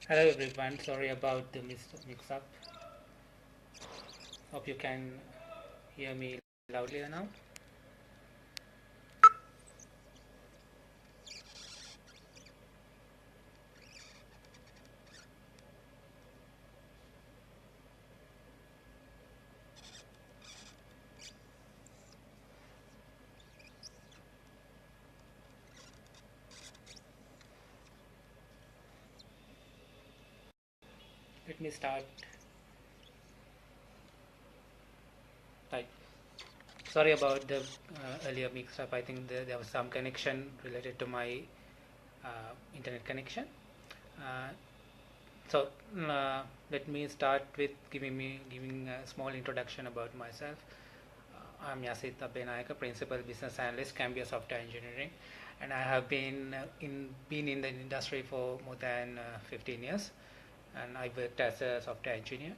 Hello everyone, sorry about the mix-up. Hope you can hear me loudly now. Let me start. Right. Sorry about the earlier mix-up. I think there was some connection related to my internet connection. Uh, so let me start with giving a small introduction about myself. I'm Yasith Abeynayake, Principal Business Analyst, Scamper Software Engineering, and I have been in the industry for more than 15 years. And I worked as a software engineer,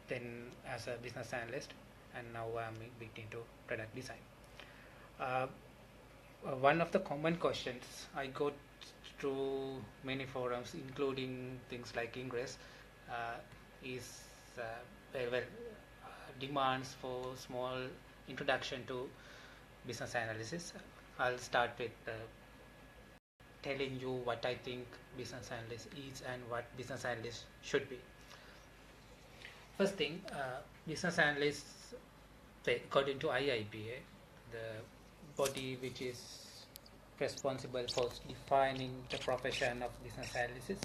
then as a business analyst, and now I'm big into product design. Uh, One of the common questions I got through many forums, including things like Ingress, is demands for small introduction to business analysis. I'll start with telling you what I think business analyst is and what business analyst should be. First thing, business analysts, according to IIPA, the body which is responsible for defining the profession of business analysis.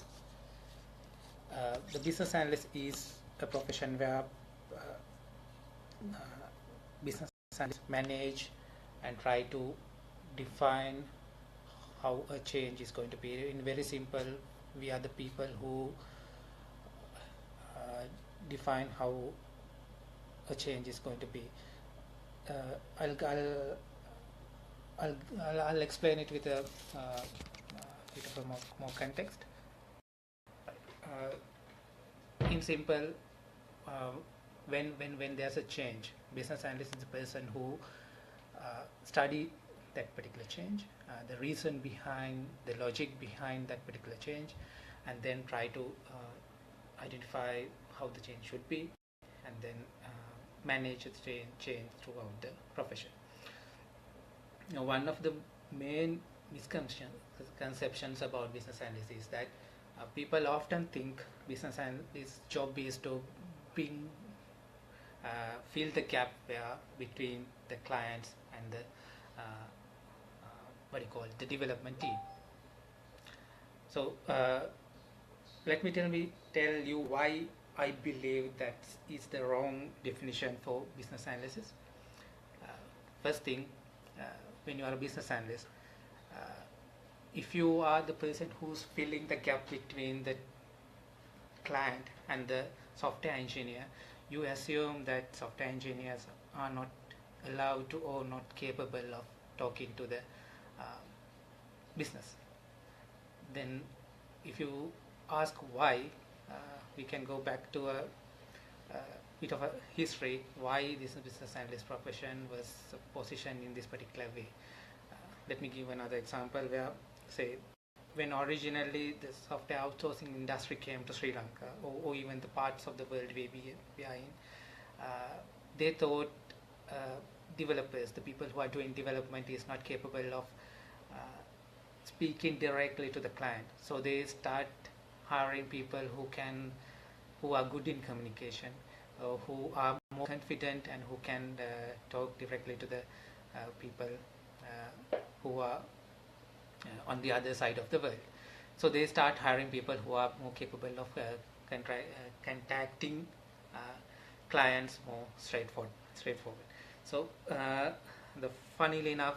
The business analyst is a profession where business analysts manage and try to define how a change is going to be. In very simple, we are the people who define how a change is going to be. I'll, I'll, I'll explain it with a bit of a more context. In simple, uh, when there's a change, business analyst is the person who study that particular change, the reason behind, the logic behind that particular change, and then try to identify how the change should be, and then manage the change throughout the profession. Now, one of the main misconceptions about business analysis is that people often think business analyst's job is to bring fill the gap between the clients and the what do you call it, the development team. So let me tell you why I believe that is the wrong definition for business analysis. First thing, when you are a business analyst, if you are the person who's filling the gap between the client and the software engineer, you assume that software engineers are not allowed to or not capable of talking to the business. Then if you ask why, we can go back to a bit of a history why this business analyst profession was positioned in this particular way. Let me give another example where, say, when originally the software outsourcing industry came to Sri Lanka, or even the parts of the world we are in, they thought developers, the people who are doing development, is not capable of speaking directly to the client. So they start hiring people who are good in communication, who are more confident, and who can talk directly to the people who are on the other side of the world. So they start hiring people who are more capable of contacting clients more straightforward. So funnily enough,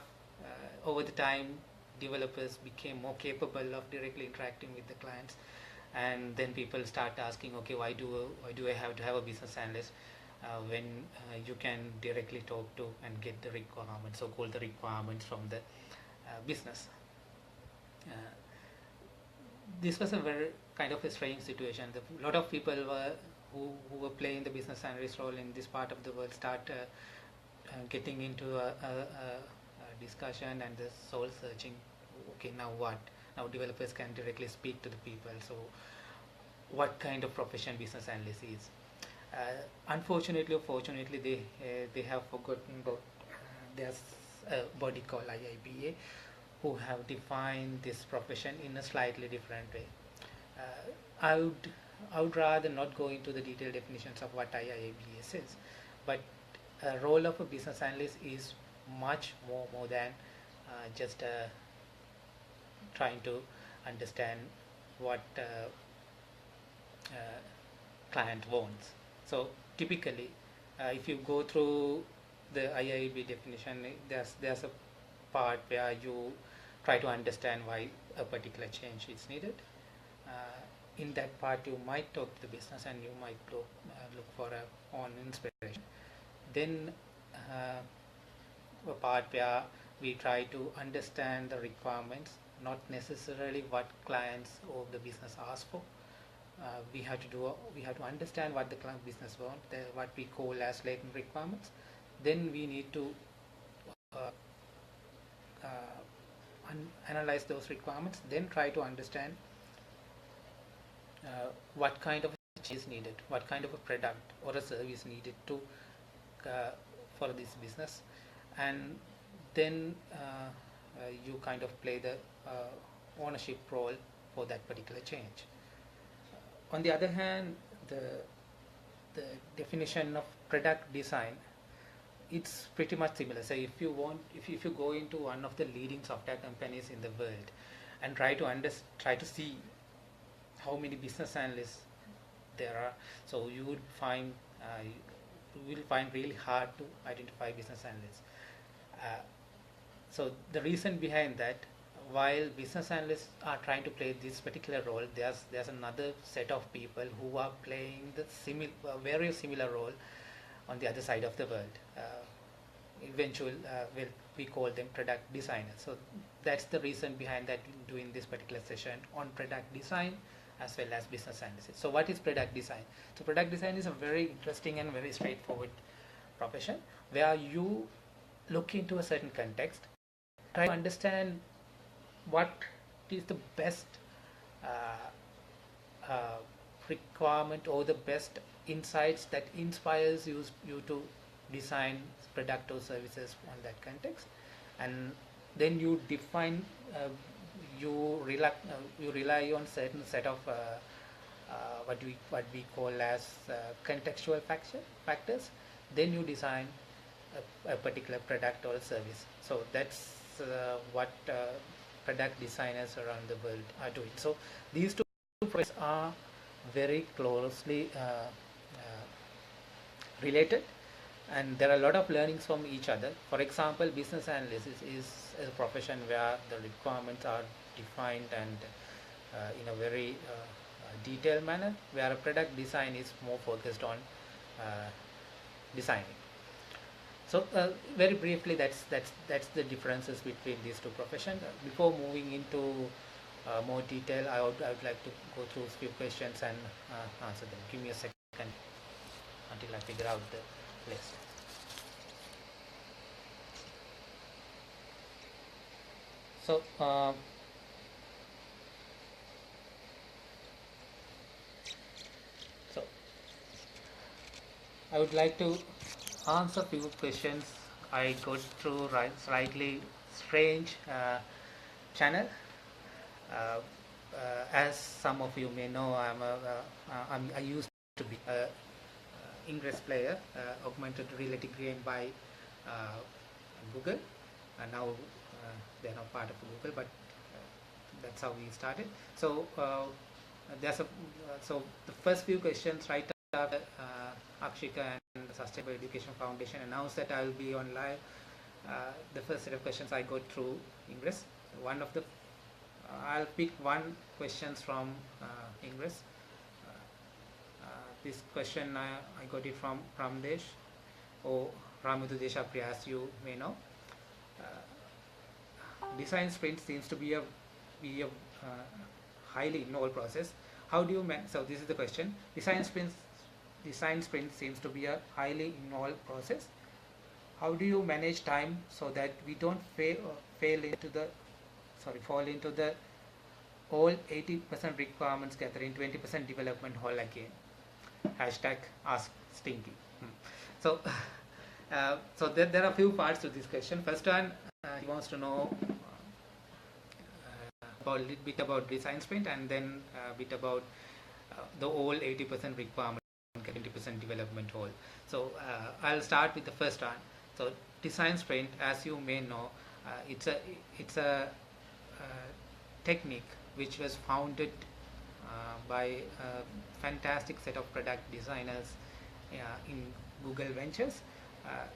over the time, developers became more capable of directly interacting with the clients, and then people start asking, okay, why do I have to have a business analyst when you can directly talk to and get the requirements, so-called the requirements from the business. This was a very kind of a strange situation. A lot of people who were playing the business analyst role in this part of the world start getting into a discussion and the soul searching. Okay, now what? Now developers can directly speak to the people. So what kind of profession business analyst is? Unfortunately or fortunately, they have forgotten about there's a body called IIBA who have defined this profession in a slightly different way. I would rather not go into the detailed definitions of what IIBA says, but a role of a business analyst is much more than just trying to understand what client wants. So typically, if you go through the IIB definition, there's a part where you try to understand why a particular change is needed. In that part, you might talk to the business and you might look for a own inspiration. Then a part where we try to understand the requirements, not necessarily what clients or the business ask for. We have to understand what the client business want, what we call as latent requirements. Then we need to analyze those requirements, then try to understand what kind of change is needed, what kind of a product or a service needed to for this business, and then you kind of play the ownership role for that particular change. On the other hand, the definition of product design, it's pretty much similar. So if you go into one of the leading software companies in the world and try to see how many business analysts there are, so you will find really hard to identify business analysts. So the reason behind that, while business analysts are trying to play this particular role, there's another set of people who are playing the very similar role on the other side of the world. We call them product designers. So that's the reason behind that, doing this particular session on product design as well as business analysis. So what is product design? So product design is a very interesting and very straightforward profession where you look into a certain context, try to understand what is the best requirement or the best insights that inspires you to design product or services on that context, and then you define you rely on certain set of what we call as contextual factors. Then you design a particular product or service. So that's what product designers around the world are doing. So these two processes are very closely related, and there are a lot of learnings from each other. For example, business analysis is a profession where the requirements are defined and in a very detailed manner, where a product design is more focused on designing. So very briefly, that's the differences between these two professions. Before moving into more detail, I would like to go through a few questions and answer them. Give me a second until I figure out the list. So I would like to answer few questions I got through slightly strange channel. As some of you may know, I used to be a Ingress player, augmented reality game by Google, and now they're not part of Google, but that's how we started. So so the first few questions right after Akshika and the Sustainable Education Foundation announced that I will be on live. The first set of questions I got through Ingress. One of the I'll pick one questions from Ingress. This question I got it from Ramdesh or Ramudu Deshapriya, as you may know. Design sprint seems to be a highly involved process. How do you so this is the question. Design sprint seems to be a highly involved process. How do you manage time so that we don't fall into the all 80% requirements gathering, 20% development hall again. Hashtag ask Stinky. So, so there are a few parts to this question. First one, he wants to know about a little bit about design sprint, and then a bit about the whole 80% requirement, 20% development whole. So I'll start with the first one. So design sprint, as you may know, it's a technique which was founded by a fantastic set of product designers in Google Ventures.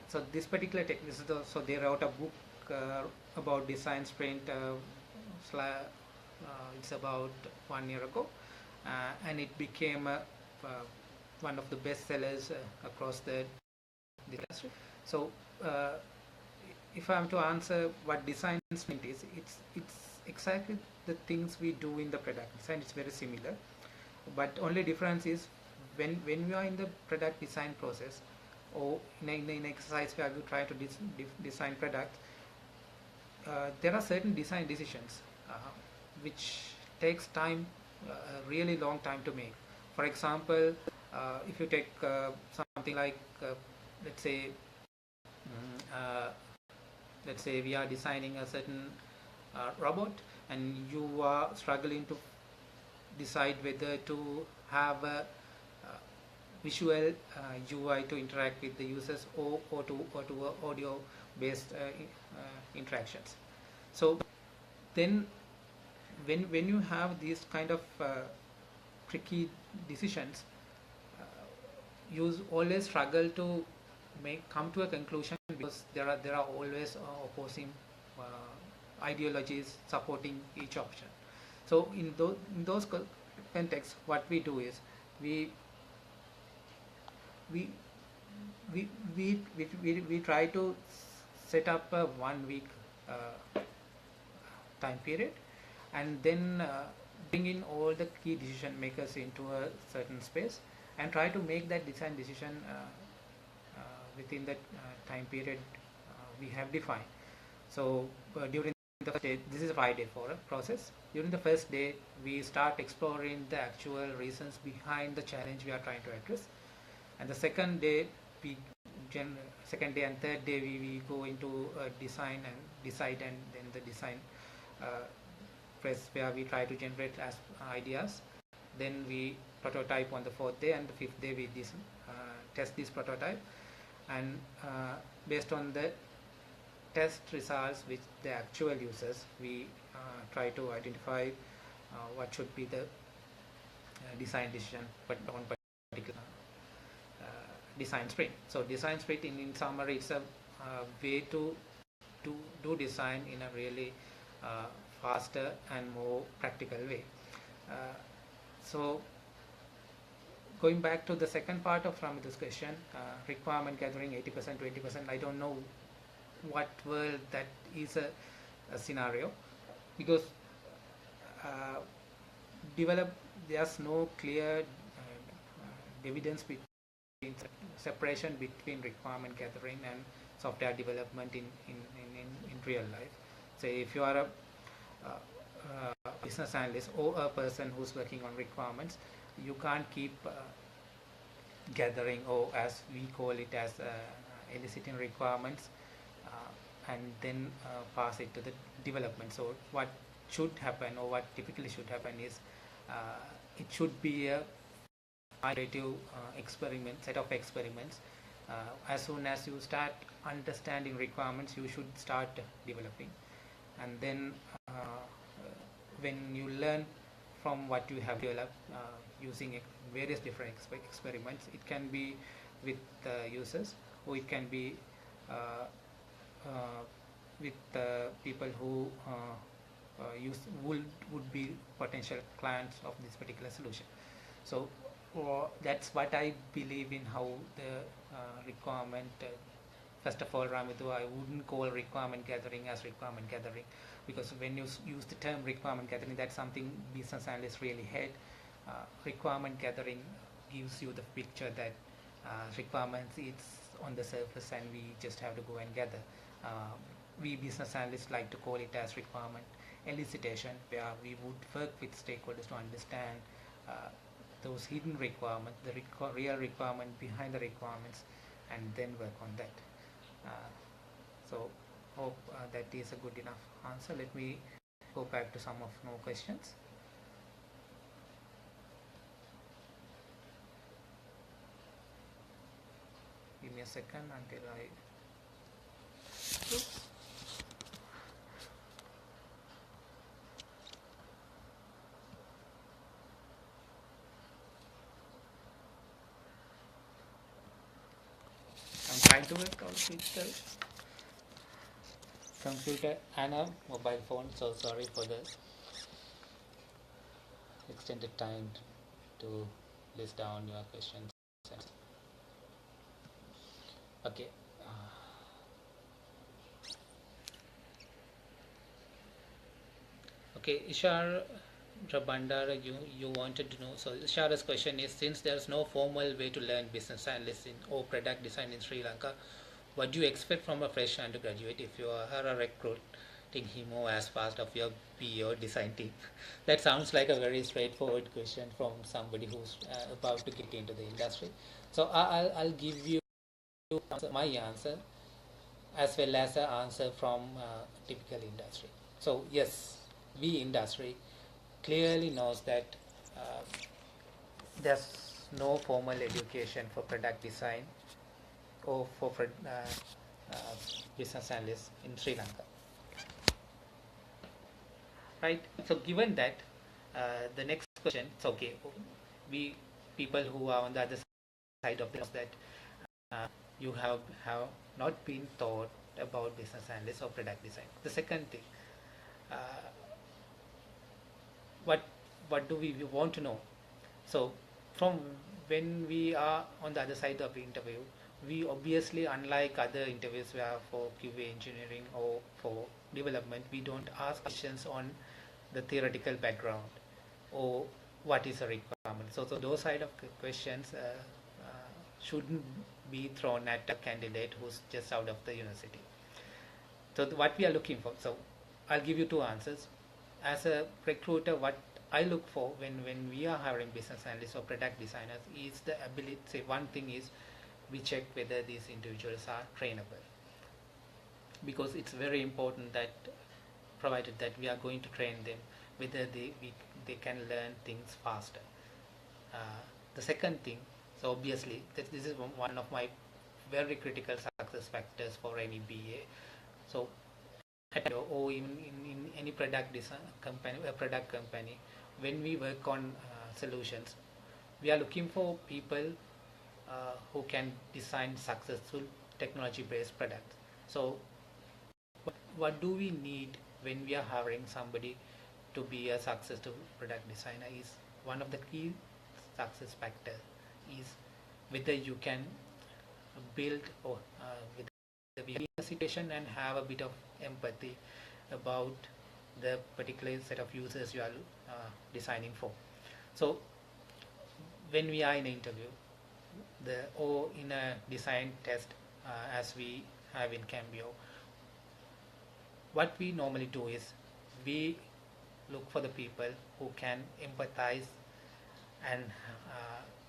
So this particular technique, so they wrote a book about design sprint. It's about 1 year ago, and it became one of the best sellers across the industry. So if I am to answer what design sprint is, it's exactly the things we do in the product design. It's very similar, but only difference is when we are in the product design process, or in an exercise where we try to design product, there are certain design decisions which takes time, a really long time to make. For example, if you take something like let's say we are designing a certain robot, and you are struggling to decide whether to have a visual UI to interact with the users, or to audio based interactions. So then when you have these kind of tricky decisions, you always struggle to come to a conclusion, because there are always opposing ideologies supporting each option. So in those contexts, what we do is we try to set up a 1 week time period, and then bring in all the key decision makers into a certain space, and try to make that design decision within that time period we have defined. So during the first day, this is a 5-day process. During the first day, we start exploring the actual reasons behind the challenge we are trying to address, and the second day second day and third day we go into design and decide, and then the design press, where we try to generate as ideas. Then we prototype on the fourth day, and the fifth day we test this prototype, and based on the test results with the actual users, we try to identify what should be the design decision but on particular design sprint. So design sprint in summary, it's a way to do design in a really faster and more practical way. So going back to the second part of Ramithu's question, requirement gathering 80%, 20%, I don't know what world that is a scenario, because there's no clear evidence between separation between requirement gathering and software development in real life. Say if you are a business analyst or a person who's working on requirements, you can't keep gathering, or as we call it as eliciting requirements, and then pass it to the development. So what should happen, or what typically should happen, is it should be a iterative set of experiments. As soon as you start understanding requirements, you should start developing, and then when you learn from what you have developed using various different experiments, it can be with users, or it can be with people who would be potential clients of this particular solution. So that's what I believe in how the requirement. First of all, Ramithu, I wouldn't call requirement gathering as requirement gathering, because when you use the term requirement gathering, that's something business analysts really hate. Requirement gathering gives you the picture that requirements is on the surface and we just have to go and gather. We business analysts like to call it as requirement elicitation, where we would work with stakeholders to understand those hidden requirements, the real requirement behind the requirements, and then work on that. So hope that is a good enough answer. Let me go back to some of more questions. Give me a second until I. Oops. I'm trying to work out with the computer and a mobile phone, so sorry for the extended time to list down your questions. Okay. Okay, Ishar Rabandara, you wanted to know. So Ishara's question is, since there's no formal way to learn business analyst or product design in Sri Lanka, what do you expect from a fresh undergraduate if you are recruiting him or as part of your BA or design team? That sounds like a very straightforward question from somebody who's about to get into the industry. So I'll give you my answer as well as an answer from typical industry. So yes, we industry clearly knows that there's no formal education for product design or for business analysts in Sri Lanka. Right. So given that, the next question, it's okay. We people who are on the other side of this, that you have not been taught about business analysts or product design. The second thing, what do we want to know? So from when we are on the other side of the interview, we obviously, unlike other interviews where for QA engineering or for development, we don't ask questions on the theoretical background or what is a requirement. So those side of questions shouldn't be thrown at a candidate who's just out of the university. So what we are looking for, so I'll give you two answers. As a recruiter, what I look for when we are hiring business analysts or product designers is the ability. Say one thing is, we check whether these individuals are trainable, because it's very important that, provided that we are going to train them, whether they can learn things faster. The second thing, so obviously this is one of my very critical success factors for any BA. So or even in any product design company, when we work on solutions, we are looking for people who can design successful technology-based products. So what do we need when we are hiring somebody to be a successful product designer? Is one of the key success factors is whether you can build or with the situation and have a bit of empathy about the particular set of users you are designing for. So when we are in an interview, or in a design test, as we have in Cambio, what we normally do is we look for the people who can empathize and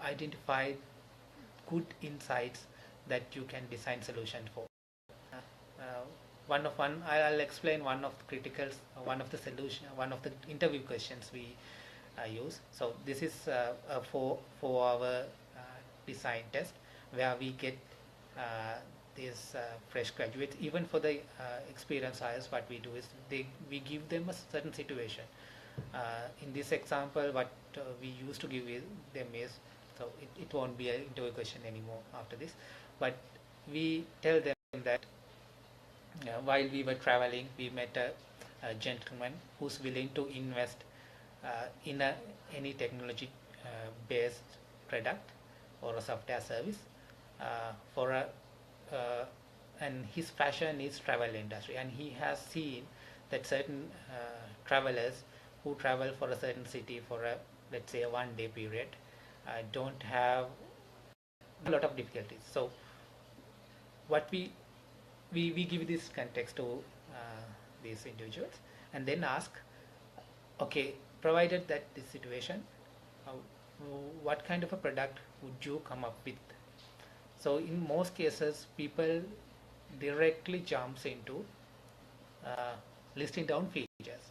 identify good insights that you can design solution for. I'll explain one of the one of the interview questions we use. So this is for our design test, where we get these fresh graduates. Even for the experienced hires, what we do is we give them a certain situation. In this example, what we used to give them is, so it won't be an interview question anymore after this, but we tell them that while we were traveling, we met a gentleman who's willing to invest in any technology based product or a software service and his passion is travel industry, and he has seen that certain travelers who travel for a certain city for let's say a 1 day period don't have a lot of difficulties. So what we give this context to these individuals, and then ask, okay, provided that this situation, uh, what kind of a product would you come up with? So in most cases, people directly jumps into uh, listing down features.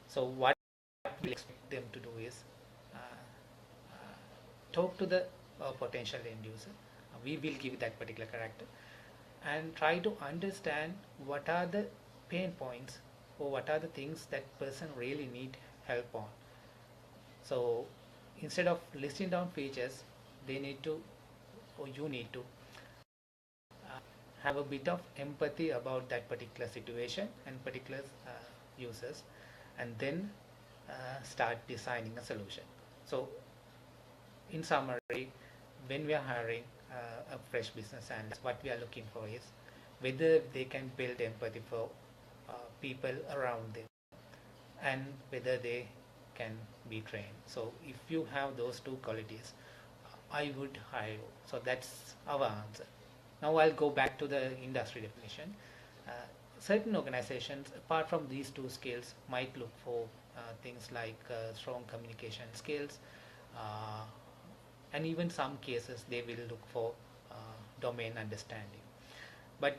So what we expect them to do is talk to the potential end user. We will give that particular character and try to understand what are the pain points or what are the things that person really need help on. So instead of listing down features, they need to, or you need to have a bit of empathy about that particular situation and particular users, and then start designing a solution. So in summary, when we are hiring a fresh business analyst, what we are looking for is whether they can build empathy for people around them and whether they can be trained. So if you have those two qualities, I would hire you. So that's our answer. Now I'll go back to the industry definition. Certain organizations, apart from these two skills, might look for things like strong communication skills, and even some cases they will look for domain understanding. But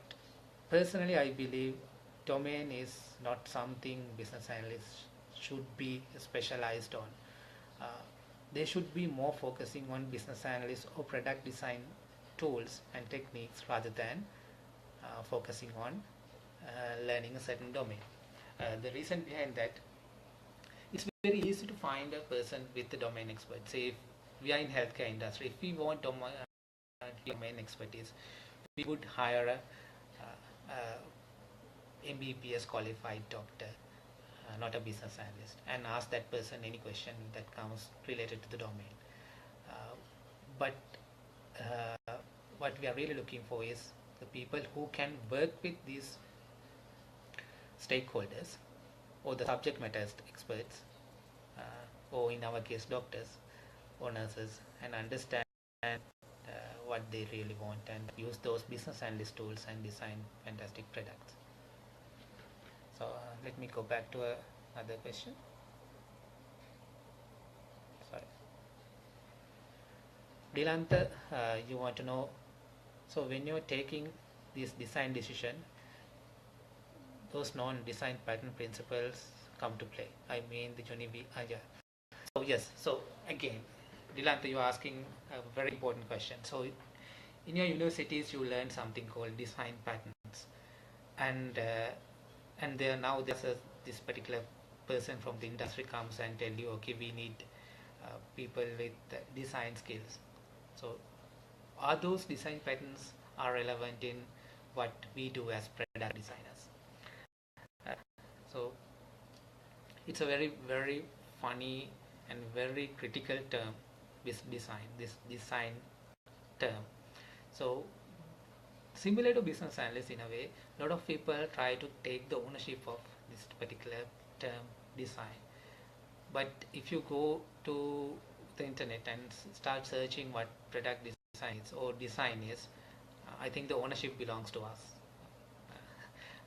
personally, I believe domain is not something business analysts should be specialized on. They should be more focusing on business analysts or product design tools and techniques rather than focusing on learning a certain domain. The reason behind that, it's very easy to find a person with the domain expert. Say if we are in healthcare industry, if we want domain expertise, we would hire a MBBS qualified doctor, not a business analyst, and ask that person any question that comes related to the domain. But what we are really looking for is the people who can work with these stakeholders or the subject matter experts, or in our case doctors or nurses, and understand what they really want and use those business analyst tools and design fantastic products. So let me go back to another question. Sorry. Dilanta, you want to know, so when you're taking this design decision, those non-design pattern principles come to play. I mean the Junivi. Yeah. So yes, so again, Dilanta, you're asking a very important question. So in your universities, you learn something called design patterns, and there's this particular person from the industry comes and tell you, okay, we need people with design skills. So are those design patterns are relevant in what we do as product designers? So it's a very, very funny and very critical term, this design term. So similar to business analysts in a way, a lot of people try to take the ownership of this particular term design. But if you go to the internet and start searching what product design is or design is, I think the ownership belongs to us,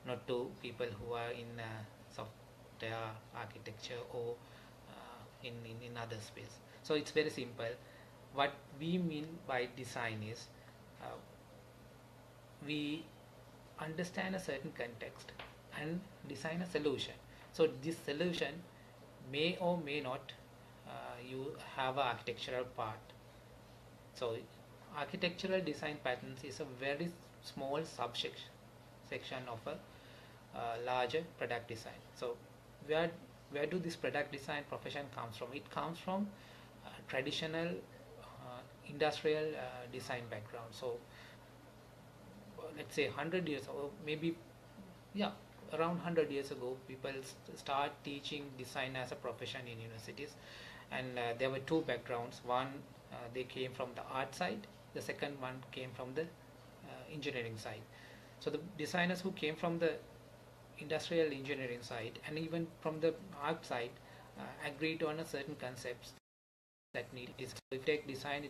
not to people who are in software architecture or in other space. So it's very simple. What we mean by design is we understand a certain context and design a solution. So this solution may or may not you have an architectural part. So architectural design patterns is a very small section of a larger product design. So where do this product design profession comes from? It comes from traditional industrial design background. So let's say 100 years or maybe around 100 years ago, people start teaching design as a profession in universities, and there were two backgrounds. One, they came from the art side. The second one came from the engineering side. So the designers who came from the industrial engineering side and even from the art side agreed on a certain concepts that need is. So if you take design,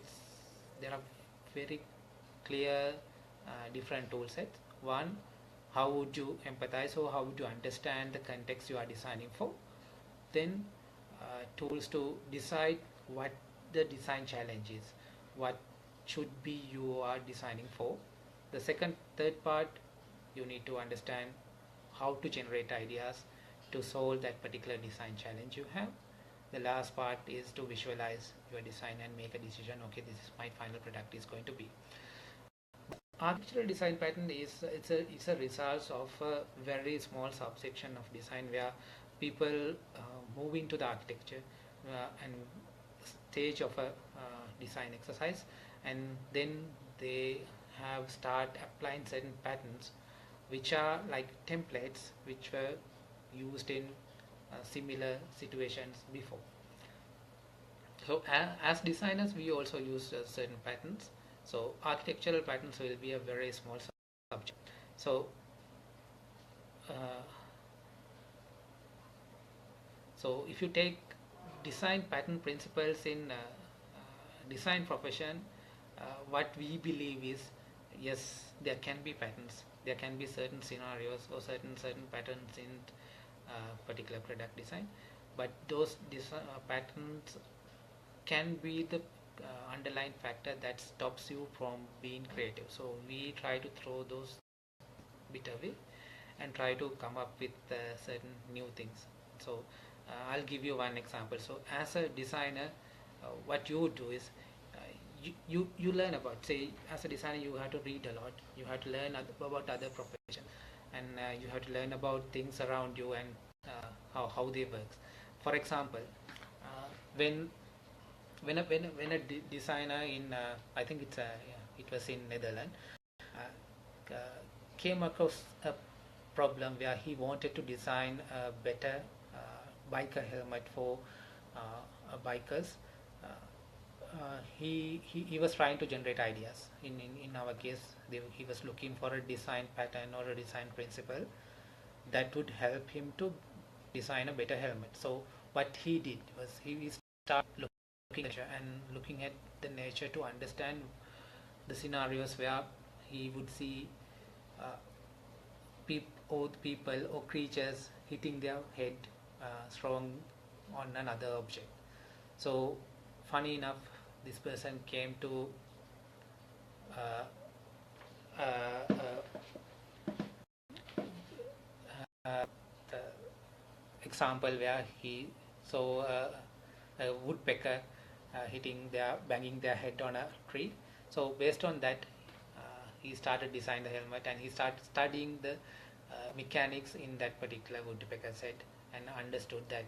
there are very clear different tool sets. One, how would you empathize, or how would you understand the context you are designing for. Then tools to decide what the design challenge is, what should be you are designing for. The third part, you need to understand how to generate ideas to solve that particular design challenge you have. The last part is to visualize your design and make a decision, okay, this is my final product is going to be. Architectural design pattern is it's a result of a very small subsection of design where people move into the architecture and stage of a design exercise, and then they have start applying certain patterns which are like templates which were used in similar situations before. So as designers, we also use certain patterns. So architectural patterns will be a very small subject. So so if you take design pattern principles in design profession, what we believe is, yes, there can be patterns, there can be certain scenarios or certain patterns in particular product design, but those patterns can be the underlying factor that stops you from being creative. So we try to throw those bit away and try to come up with certain new things. So I'll give you one example. So as a designer, what you would do is you learn about, say, as a designer you have to read a lot, you have to learn about other professions, and you have to learn about things around you and how they work. For example, when a designer in I think it was in Netherlands, came across a problem where he wanted to design a better biker helmet for bikers. He was trying to generate ideas. In our case, he was looking for a design pattern or a design principle that would help him to design a better helmet. So what he did was he started looking at the nature to understand the scenarios where he would see people or creatures hitting their head strong on another object. So funny enough, this person came to example where he saw a woodpecker banging their head on a tree. So based on that, he started designing the helmet, and he started studying the mechanics in that particular woodpecker's head, and understood that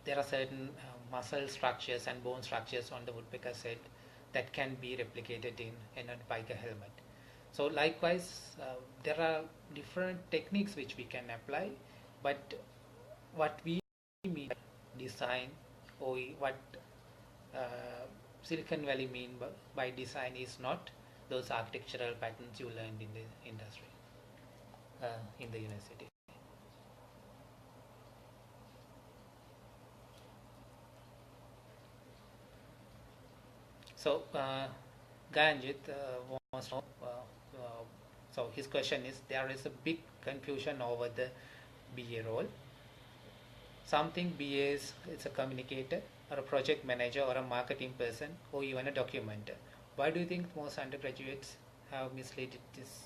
there are certain muscle structures and bone structures on the woodpecker's head that can be replicated in a biker helmet. So likewise, there are different techniques which we can apply, but what we mean by design, or what Silicon Valley mean by design, is not those architectural patterns you learned in the industry, in the university. So Ganjit wants to know, so his question is, there is a big confusion over the BA role. Some think BA is a communicator, or a project manager, or a marketing person, or even a documenter. Why do you think most undergraduates have misled this?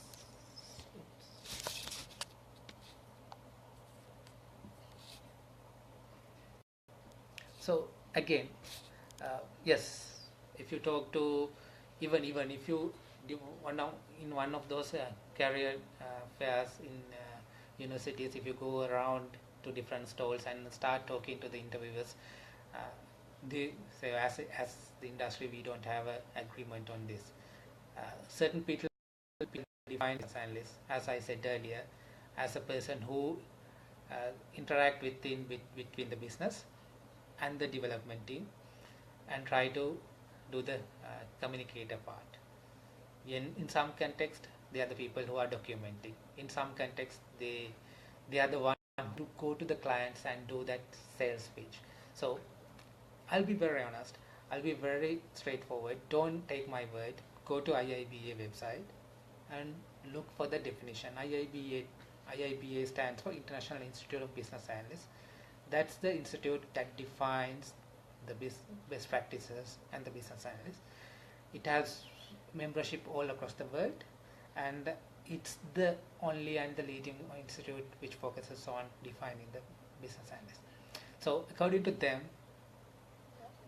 So again, yes, if you talk to, even if you do in one of those career fairs in universities, if you go around to different stalls and start talking to the interviewers, they say, as the industry, we don't have an agreement on this. Certain people define as analyst, as I said earlier, as a person who interact between the business and the development team, and try to do the communicator part. In some context, they are the people who are documenting. In some context, they are the one who go to the clients and do that sales pitch. So I'll be very honest, I'll be very straightforward. Don't take my word. Go to IIBA website, and look for the definition. IIBA stands for International Institute of Business Analysts. That's the institute that defines the best practices and the business analysts. It has membership all across the world, and it's the only and the leading institute which focuses on defining the business analyst. So according to them,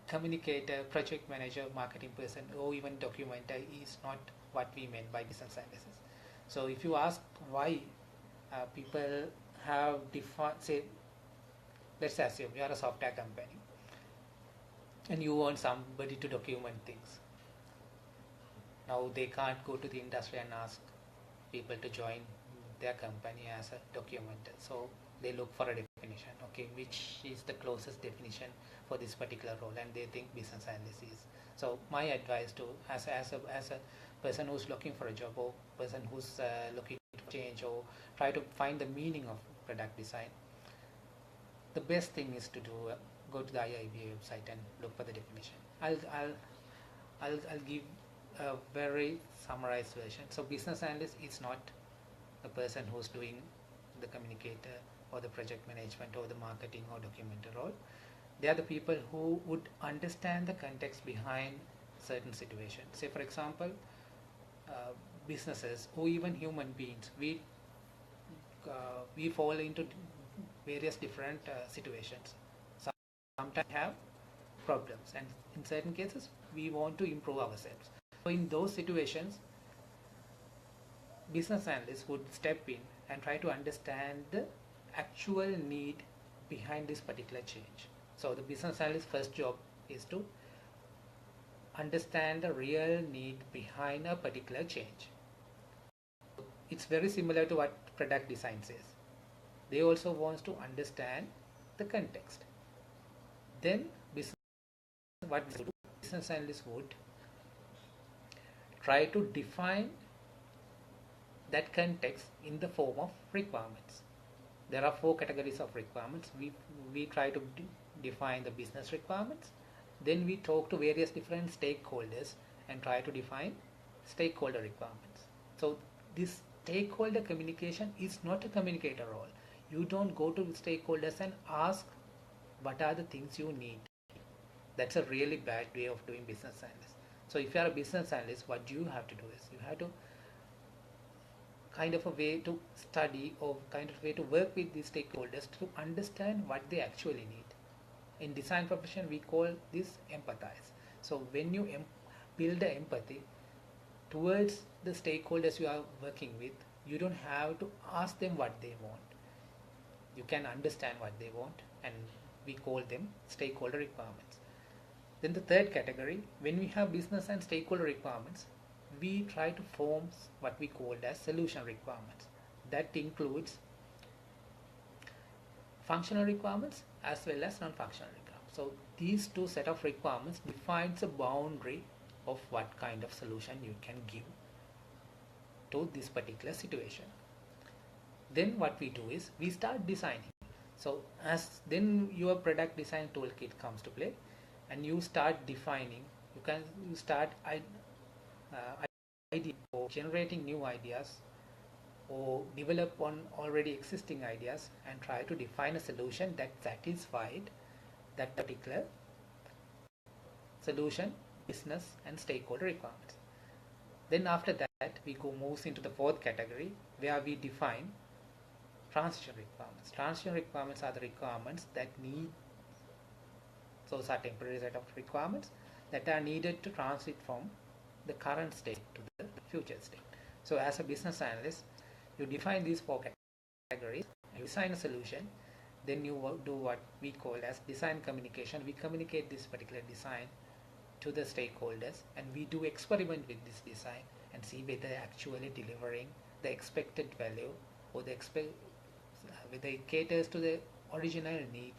communicator, project manager, marketing person, or even documenter is not what we meant by business analysis. So if you ask why people have defined, say, let's assume you are a software company and you want somebody to document things. Now they can't go to the industry and ask people to join their company as a documenter. So they look for a definition. Okay, which is the closest definition for this particular role, and they think business analyst is. So my advice to as a person who's looking for a job, or person who's looking to change or try to find the meaning of product design, the best thing is to do go to the IIBA website and look for the definition. I'll give a very summarized version. So business analyst is not a person who's doing the communicator or the project management or the marketing or documenter role. They are the people who would understand the context behind certain situations. Say for example, businesses or even human beings, we fall into various different situations. Sometimes have problems, and in certain cases we want to improve ourselves. So in those situations, business analysts would step in and try to understand the actual need behind this particular change. So the business analyst's first job is to understand the real need behind a particular change. It's very similar to what product design says. They also want to understand the context. Then business analysts would try to define that context in the form of requirements. There are 4 categories of requirements. We try to define the business requirements. Then we talk to various different stakeholders and try to define stakeholder requirements. So this stakeholder communication is not a communicator role. You don't go to stakeholders and ask what are the things you need. That's a really bad way of doing business analysis. So if you are a business analyst, what you have to do is you have to kind of a way to study or kind of way to work with these stakeholders to understand what they actually need. In design profession, we call this empathize. So when you build the empathy towards the stakeholders you are working with, you don't have to ask them what they want. You can understand what they want, and we call them stakeholder requirements. Then the third category, when we have business and stakeholder requirements, we try to form what we call as solution requirements. That includes functional requirements as well as non-functional requirements. So these 2 set of requirements defines a boundary of what kind of solution you can give to this particular situation. Then what we do is we start designing. So then your product design toolkit comes to play, and you start defining. You start idea or generating new ideas, or develop on already existing ideas and try to define a solution that satisfied that particular solution, business and stakeholder requirements. Then after that we moves into the 4th category, where we define transition requirements. Transition requirements are the requirements that need, those are temporary set of requirements that are needed to transit from the current state to the future state. So as a business analyst, you define these 4 categories, you design a solution, then you do what we call as design communication. We communicate this particular design to the stakeholders, and we do experiment with this design and see whether actually delivering the expected value, or whether it caters to the original need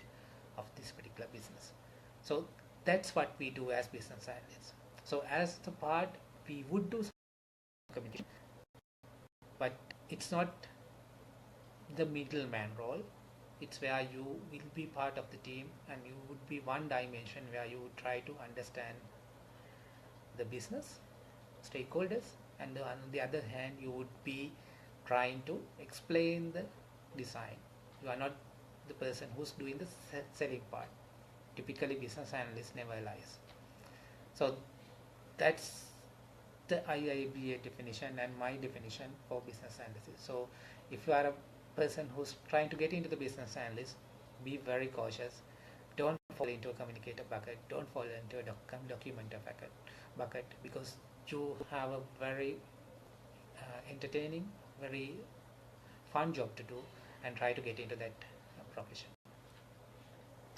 of this particular business. So that's what we do as business analysts. So as the part, we would do communication, but it's not the middleman role. It's where you will be part of the team, and you would be one dimension where you would try to understand the business, stakeholders, and on the other hand you would be trying to explain the design. You are not the person who's doing the selling part. Typically business analyst never lies. So that's the IIBA definition and my definition for business analysis. So if you are a person who's trying to get into the business analyst, be very cautious. Don't fall into a communicator bucket. Don't fall into a documenter bucket, because you have a very entertaining, very fun job to do, and try to get into that profession.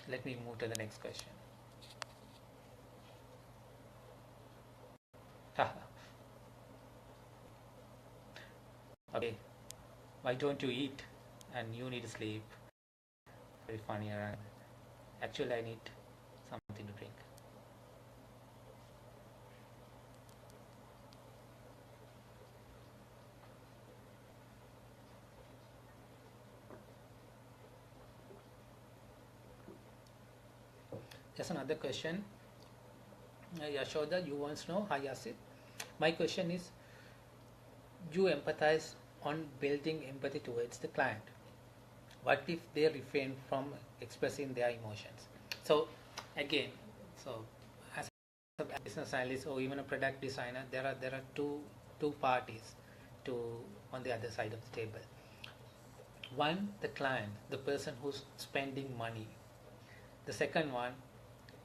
Let me move to the next question. Okay, why don't you eat and you need sleep? Very funny. Actually, I need something to drink. Just another question. Yashoda, you want to know? Hi Yasith. My question is, you empathize on building empathy towards the client. What if they refrain from expressing their emotions? So again, as a business analyst or even a product designer, there are two parties on the other side of the table. One, the client, the person who's spending money. The second one,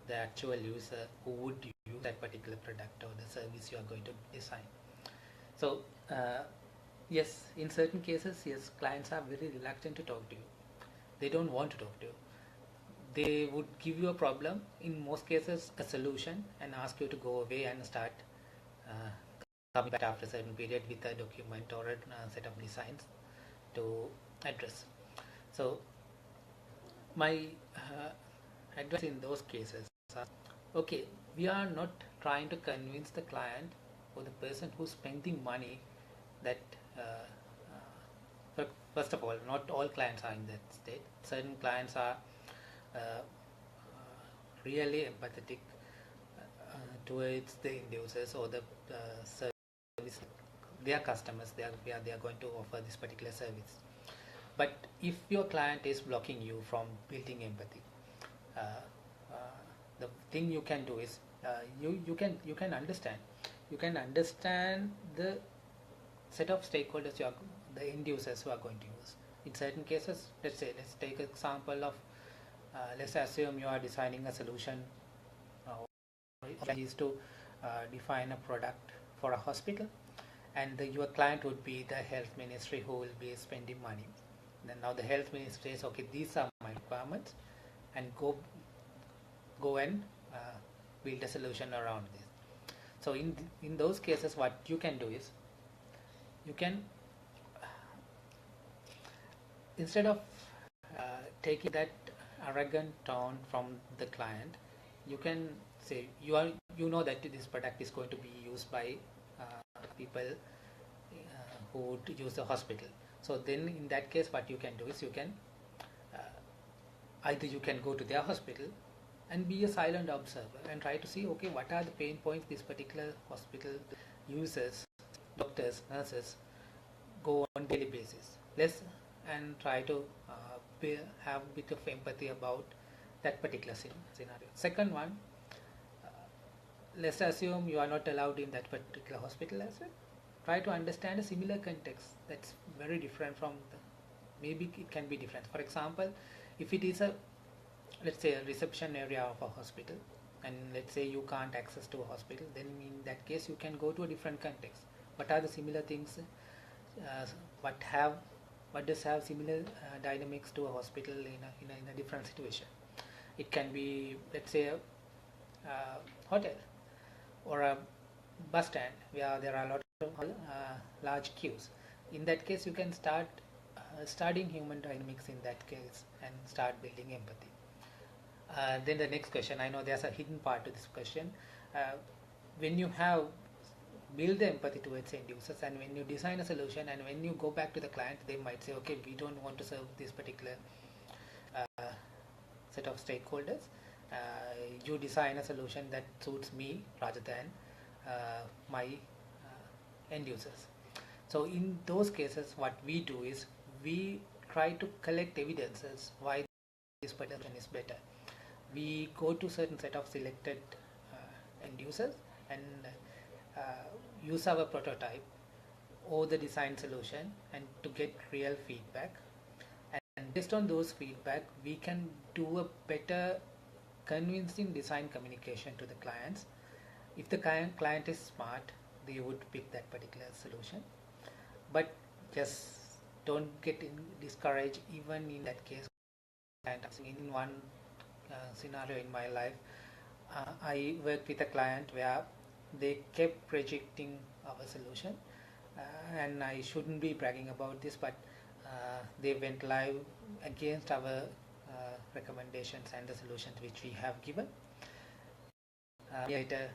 the actual user who would use that particular product or the service you are going to design. So yes, in certain cases, yes, clients are very reluctant to talk to you. They don't want to talk to you. They would give you a problem, in most cases a solution, and ask you to go away and start coming back after a certain period with a document or a set of designs to address. So my advice in those cases are, okay, we are not trying to convince the client or the person who's spending money that first of all, not all clients are in that state. Certain clients are really empathetic towards the end users or the service, their customers. They are going to offer this particular service. But if your client is blocking you from building empathy, the thing you can do is you can understand the set of stakeholders the end users who are going to use. In certain cases, let's take an example of let's assume you are designing a solution is to define a product for a hospital, and your client would be the health ministry who will be spending money. Then now the health ministry says, okay, these are my requirements, and go and build a solution around this. So in those cases, what you can do is, you can instead of taking that arrogant tone from the client, you can say you know that this product is going to be used by people who would use the hospital. So then in that case, what you can do is, you can either you can go to their hospital and be a silent observer and try to see, okay, what are the pain points this particular hospital users, doctors, nurses go on daily basis. And try to have a bit of empathy about that particular scenario. Second one, let's assume you are not allowed in that particular hospital as well. Try to understand a similar context that's very different from maybe it can be different. For example, if it is let's say a reception area of a hospital, and let's say you can't access to a hospital, then in that case you can go to a different context. What are the similar things? What does have similar dynamics to a hospital in a different situation? It can be, let's say, a hotel or a bus stand where there are a lot of large queues. In that case, you can start studying human dynamics in that case and start building empathy. Then the next question, I know there's a hidden part to this question. When you have build the empathy towards end users, and when you design a solution and when you go back to the client, they might say, okay, we don't want to serve this particular set of stakeholders. You design a solution that suits me rather than my end users. So in those cases, what we do is we try to collect evidences why this particular is better. We go to certain set of selected end users and use our prototype or the design solution and to get real feedback, and based on those feedback we can do a better convincing design communication to the clients. If the client is smart, they would pick that particular solution, but just don't get discouraged even in that case. And in one scenario in my life, I worked with a client where they kept rejecting our solution, and I shouldn't be bragging about this, but they went live against our recommendations and the solutions which we have given. Later,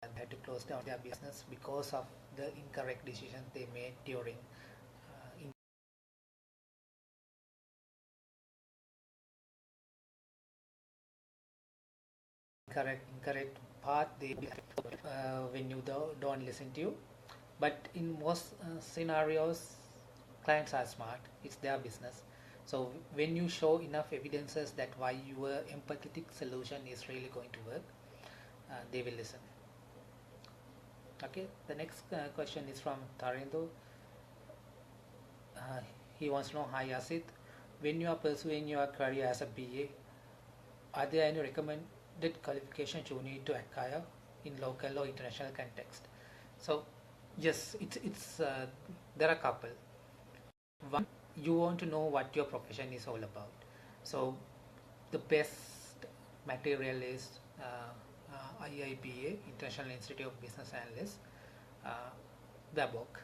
they had to close down their business because of the incorrect decisions they made during incorrect path they when you don't listen to you. But in most scenarios, clients are smart, it's their business. So when you show enough evidences that why your empathetic solution is really going to work, they will listen. Okay, the next question is from Tarindo. He wants to know, hi Yasith, when you are pursuing your career as a BA, are there any recommended qualifications you need to acquire in local or international context? So yes, it's there are a couple. One, you want to know what your profession is all about. So the best material is IIBA, International Institute of Business Analysts, their book,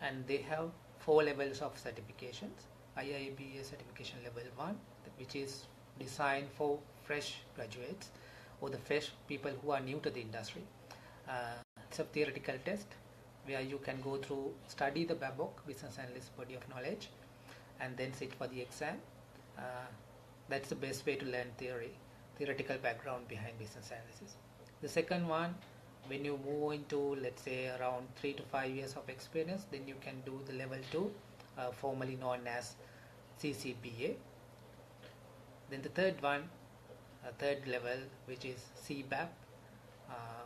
and they have 4 levels of certifications. IIBA certification level 1, which is designed for fresh graduates or the fresh people who are new to the industry. It's a theoretical test where you can go through, study the BABOK, Business Analyst Body of Knowledge, and then sit for the exam. That's the best way to learn theoretical background behind business analysis. The second one, when you move into, let's say, around 3 to 5 years of experience, then you can do the level 2, formerly known as CCBA. Then the third one, third level, which is CBAP,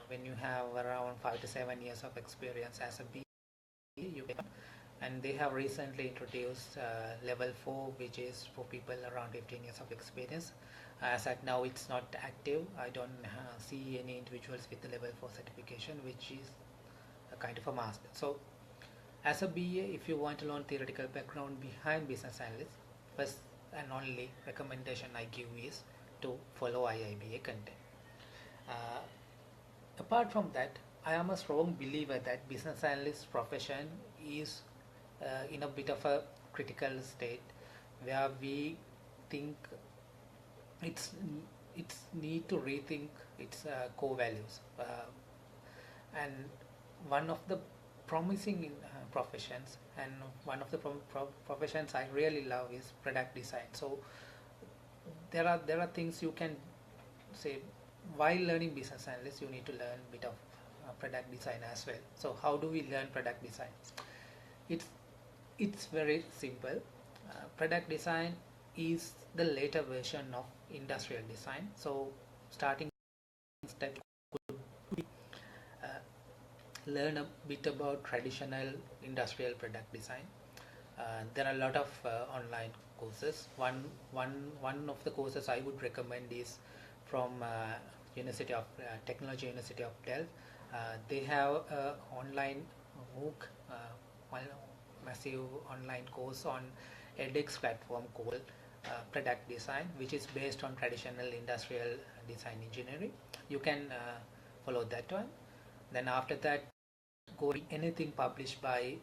when you have around 5 to 7 years of experience as a BA, you can, and they have recently introduced level 4, which is for people around 15 years of experience. As at now, it's not active. I don't see any individuals with the level 4 certification, which is a kind of a master. So as a BA, if you want to learn theoretical background behind business analyst, first and only recommendation I give is to follow IIBA content. Apart from that, I am a strong believer that business analyst profession is in a bit of a critical state where we think it's need to rethink its core values. And one of the promising professions, and one of the professions I really love is product design. So there are things you can say while learning business analyst, you need to learn a bit of product design as well. So how do we learn product design? It's very simple. Product design is the later version of industrial design. So starting step could be learn a bit about traditional industrial product design. There are a lot of online courses. One of the courses I would recommend is from University of Technology University of Delft. They have a online MOOC, massive online course on edX platform called product design, which is based on traditional industrial design engineering. You can follow that one. Then after that, go anything published by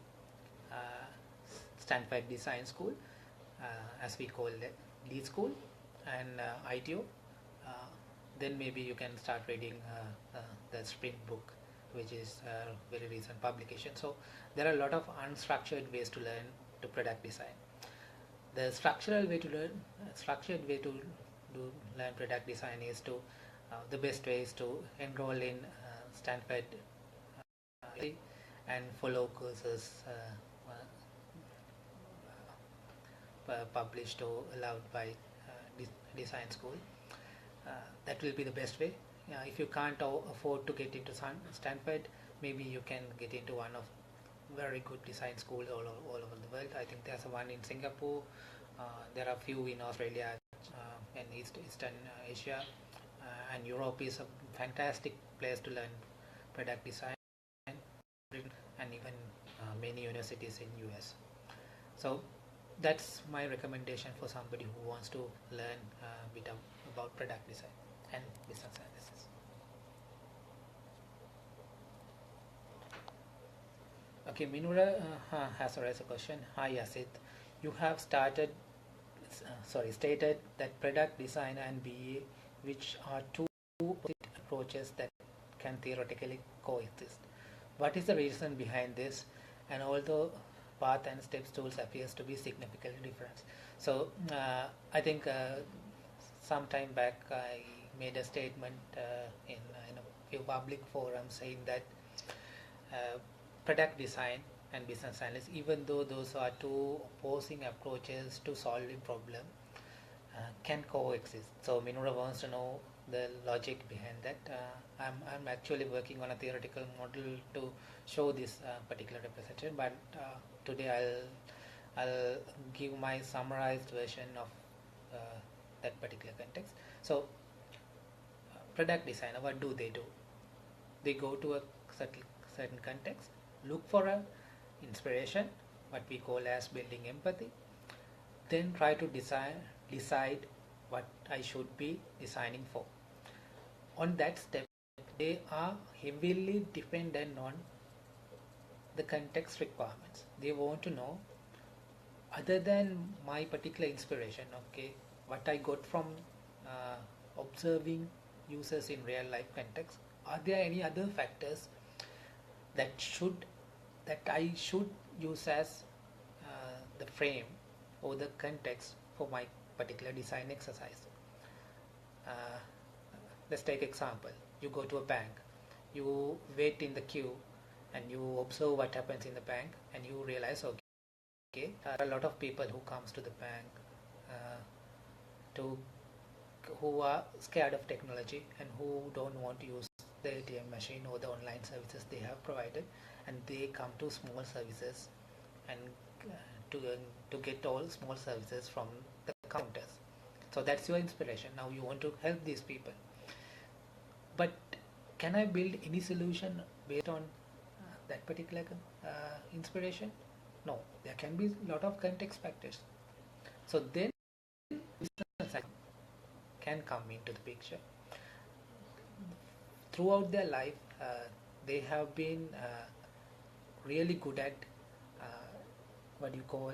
Stanford Design School, as we call it, Lee School, and ITO. Then maybe you can start reading the Sprint book, which is a very recent publication. So there are a lot of unstructured ways to learn to product design. The structured way to learn product design is to the best way is to enroll in Stanford and follow courses published or allowed by design school. That will be the best way. If you can't afford to get into Stanford, maybe you can get into one of very good design schools all over the world. I think there's one in Singapore. There are a few in Australia and Eastern Asia, and Europe is a fantastic place to learn product design, and even many universities in US. So that's my recommendation for somebody who wants to learn a bit about product design and business analysis. Okay, Minura has raised a question. Hi Yasith, you have stated that product design and BA, which are two approaches that can theoretically coexist. What is the reason behind this? And although path and steps tools appears to be significantly different. So I think some time back I made a statement in a few public forums saying that product design and business analysis, even though those are two opposing approaches to solving problem, can coexist. So Minura wants to know the logic behind that. I'm actually working on a theoretical model to show this particular representation, but today I'll give my summarized version of that particular context. So product designer, what do? They go to a certain context, look for a inspiration, what we call as building empathy, then try to decide what I should be designing for. On that step, they are heavily dependent on the context requirements. They want to know, other than my particular inspiration, okay, what I got from observing users in real life context, are there any other factors that I should use as the frame or the context for my particular design exercise? Let's take example. You go to a bank, you wait in the queue, and you observe what happens in the bank, and you realize, okay, there are a lot of people who comes to the bank who are scared of technology and who don't want to use the ATM machine or the online services they have provided, and they come to small services and to get all small services from the counters. So that's your inspiration. Now you want to help these people. But can I build any solution based on that particular inspiration? No, there can be a lot of context factors. So then business can come into the picture. Throughout their life, they have been really good at what you call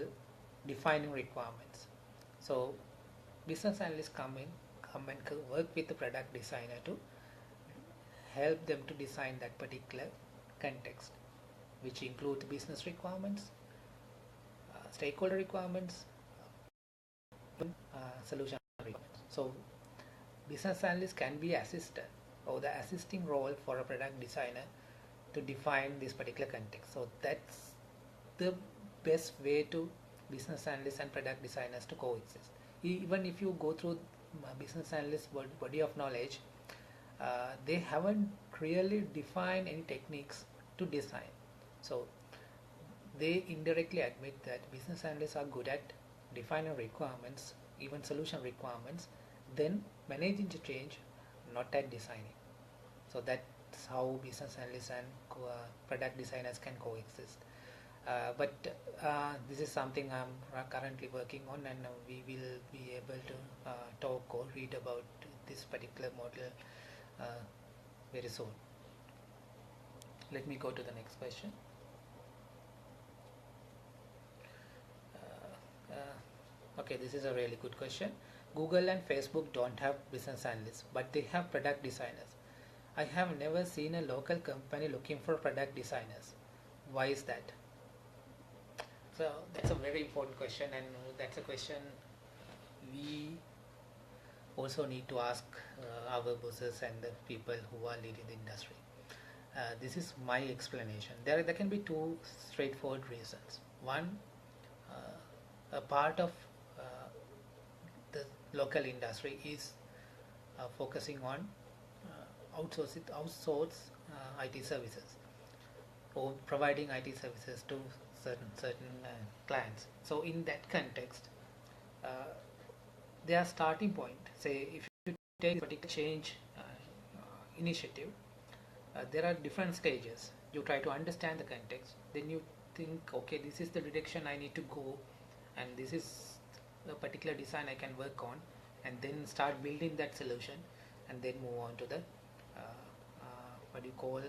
defining requirements. So business analysts come and work with the product designer to help them to design that particular context, which include business requirements, stakeholder requirements, solution requirements. So business analysts can be assisted or the assisting role for a product designer to define this particular context. So that's the best way to business analysts and product designers to coexist. Even if you go through business analysts body of knowledge, they haven't really defined any techniques to design. So they indirectly admit that business analysts are good at defining requirements, even solution requirements, then managing the change, not at designing. So that's how business analysts and product designers can coexist. But this is something I'm currently working on, and we will be able to talk or read about this particular model very soon. Let me go to the next question. Okay, this is a really good question. Google and Facebook don't have business analysts, but they have product designers. I have never seen a local company looking for product designers. Why is that? So that's a very important question, and that's a question we also need to ask our bosses and the people who are leading the industry. This is my explanation. There can be two straightforward reasons. One, a part of the local industry is focusing on outsource IT services, or providing IT services to certain clients. So in that context, their starting point, say if you take a particular change initiative, there are different stages. You try to understand the context, then you think, okay, this is the direction I need to go, and this is the particular design I can work on, and then start building that solution, and then move on to the what you call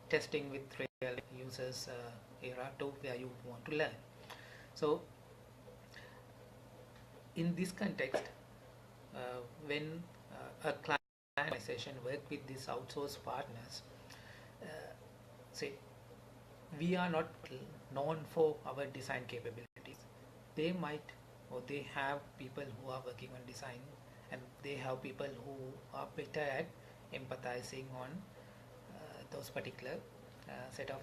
testing with real users era, to where you want to learn. So in this context, when a client organization work with these outsourced partners, say we are not known for our design capabilities. They might, or they have people who are working on design, and they have people who are better at empathizing on those particular set of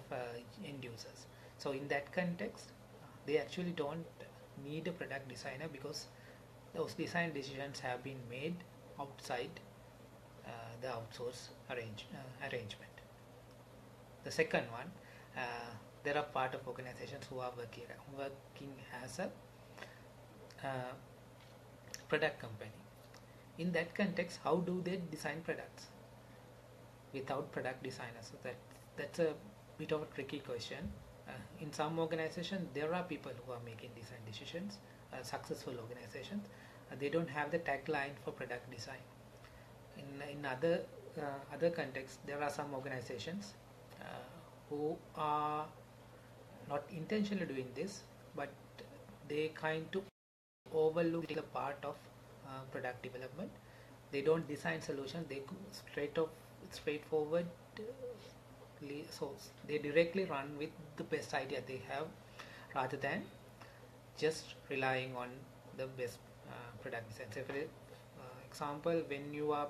end users. So in that context, they actually don't need a product designer, because those design decisions have been made outside the outsource arrangement. The second one, there are part of organizations who are working as a product company. In that context, how do they design products without product designers? So that's a bit of a tricky question. In some organizations, there are people who are making design decisions. Successful organizations, they don't have the tagline for product design. In other contexts, there are some organizations who are not intentionally doing this, but they kind of overlook the part of product development. They don't design solutions, they go straightforward, so they directly run with the best idea they have, rather than just relying on the best product design. So for example, when you are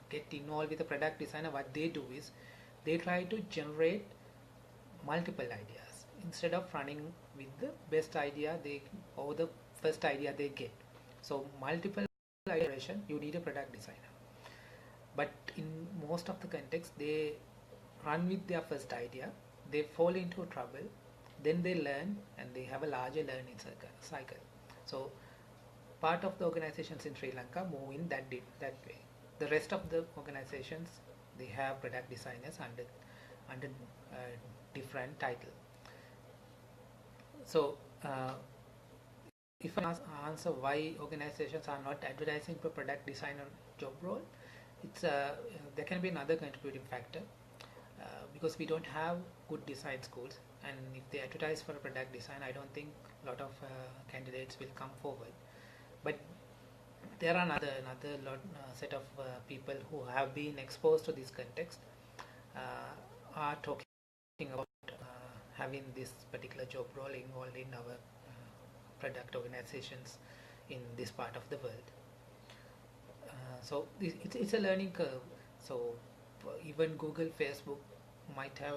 get involved with a product designer, what they do is they try to generate multiple ideas instead of running with the best idea or the first idea they get. So multiple iteration, you need a product designer. But in most of the context, they run with their first idea, they fall into trouble, then they learn, and they have a larger learning cycle. So part of the organizations in Sri Lanka move in that way. The rest of the organizations, they have product designers under different title. So if I answer why organizations are not advertising for product designer job role, it's there can be another contributing factor, because we don't have good design schools, and if they advertise for a product design, I don't think a lot of candidates will come forward. But there are another set of people who have been exposed to this context, are talking about having this particular job role involved in our product organizations in this part of the world. So it's a learning curve. So even Google, Facebook might have,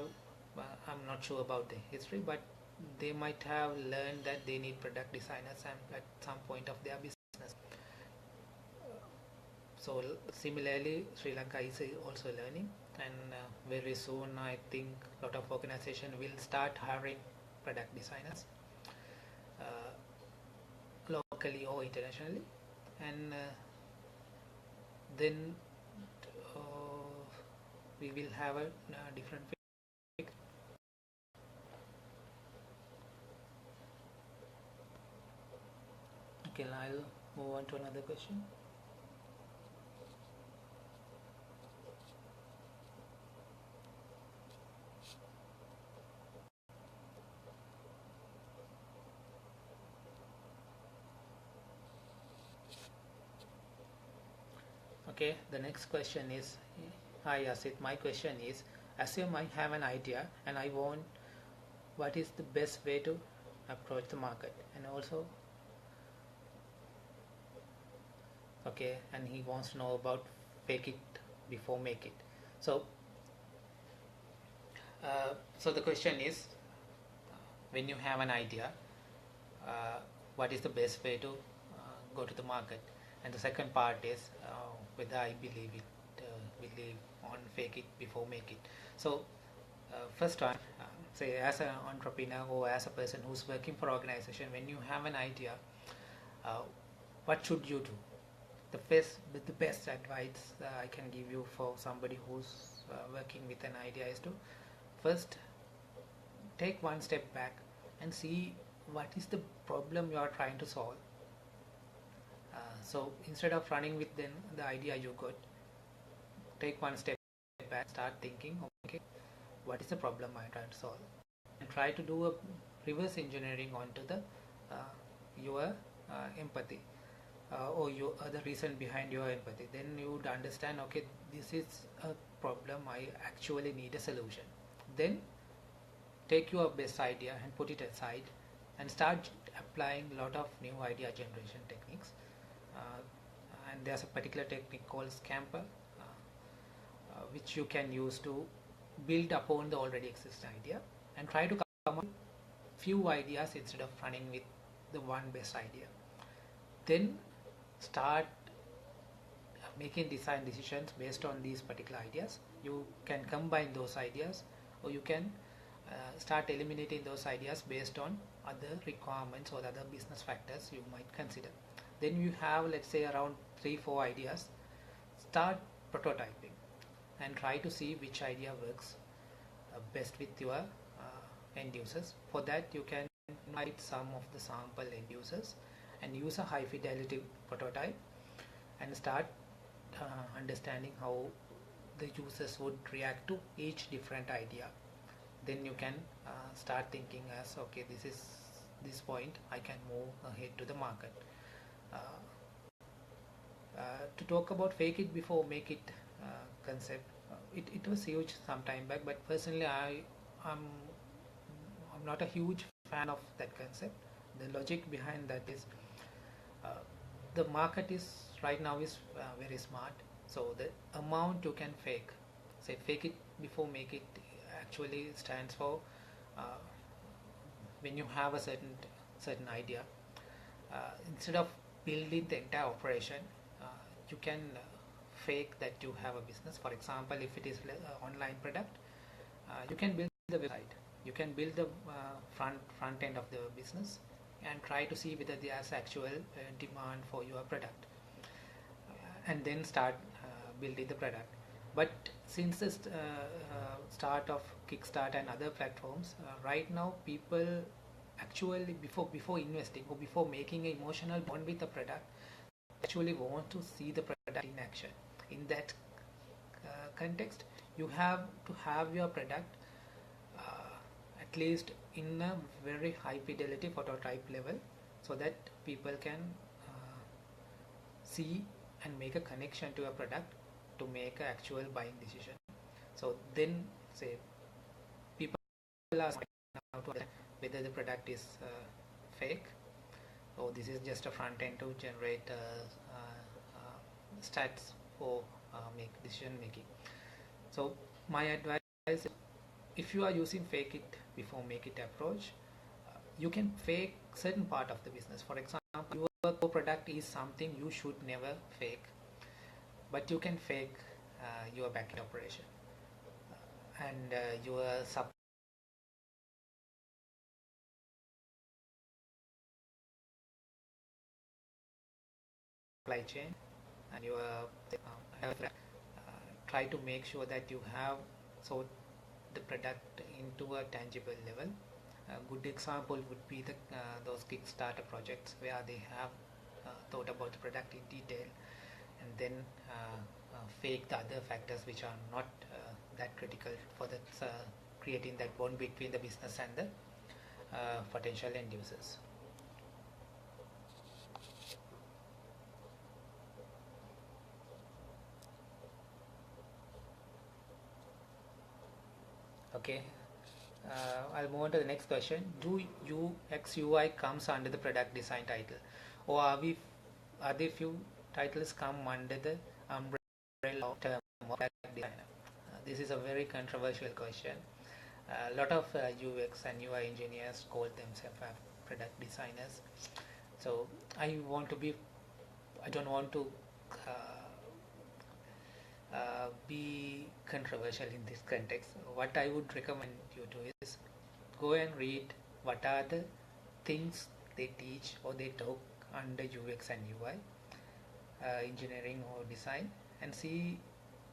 I'm not sure about the history, but they might have learned that they need product designers at some point of their business. So similarly, Sri Lanka is also learning, and very soon I think a lot of organizations will start hiring product designers locally or internationally, and then we will have a different picture. Okay, I'll move on to another question. Okay, the next question is, hi Yasith, my question is, assume I have an idea and I want, what is the best way to approach the market? And also, okay, and he wants to know about fake it before make it. So So the question is, when you have an idea, uh, what is the best way to go to the market? And the second part is whether I believe on fake it before make it. So first one, say as an entrepreneur or as a person who's working for organization, when you have an idea, uh, what should you do? The best advice I can give you for somebody who's working with an idea is to first take one step back and see what is the problem you are trying to solve. So instead of running with the idea you got, take one step back, start thinking, okay, what is the problem I'm trying to solve, and try to do a reverse engineering onto your empathy, or the reason behind your empathy. Then you would understand, okay, this is a problem, I actually need a solution. Then take your best idea and put it aside and start applying a lot of new idea generation techniques. And there's a particular technique called Scamper, which you can use to build upon the already existing idea and try to come up with few ideas instead of running with the one best idea. Then start making design decisions based on these particular ideas. You can combine those ideas, or you can start eliminating those ideas based on other requirements or other business factors you might consider. Then you have, let's say, around 3-4 ideas. Start prototyping and try to see which idea works best with your end users. For that, you can invite some of the sample end users and use a high fidelity prototype and start understanding how the users would react to each different idea. Then you can start thinking as, okay, this point I can move ahead to the market. To talk about fake it before make it concept, it was huge some time back, but personally I'm not a huge fan of that concept. The logic behind that is the market is right now is very smart, so the amount you can fake, say fake it before make it, actually stands for when you have a certain idea, instead of building the entire operation, you can fake that you have a business. For example, if it is an online product, you can build the website, you can build the front end of the business and try to see whether there's actual demand for your product, and then start building the product. But since the start of Kickstart and other platforms, right now people actually before investing or before making an emotional bond with the product, actually want to see the product in action. In that context, you have to have your product at least in a very high fidelity prototype level, so that people can see and make a connection to a product to make an actual buying decision. So then, say, people are asking now to understand whether the product is fake, or this is just a front end to generate stats for make decision making. So my advice is, if you are using fake it before make it approach, you can fake certain part of the business. For example, your core product is something you should never fake, but you can fake your backend operation and your supply chain and your try to make sure that you have so the product into a tangible level. A good example would be those Kickstarter projects where they have thought about the product in detail and then fake the other factors which are not that critical for that creating that bond between the business and the potential end users. Okay, I'll move on to the next question. Do UX UI comes under the product design title, or are there few titles come under the umbrella term of product designer? This is a very controversial question. A lot of UX and UI engineers call themselves product designers. So I don't want to be controversial in this context. What I would recommend you to is go and read what are the things they teach or they talk under UX and UI, engineering or design, and see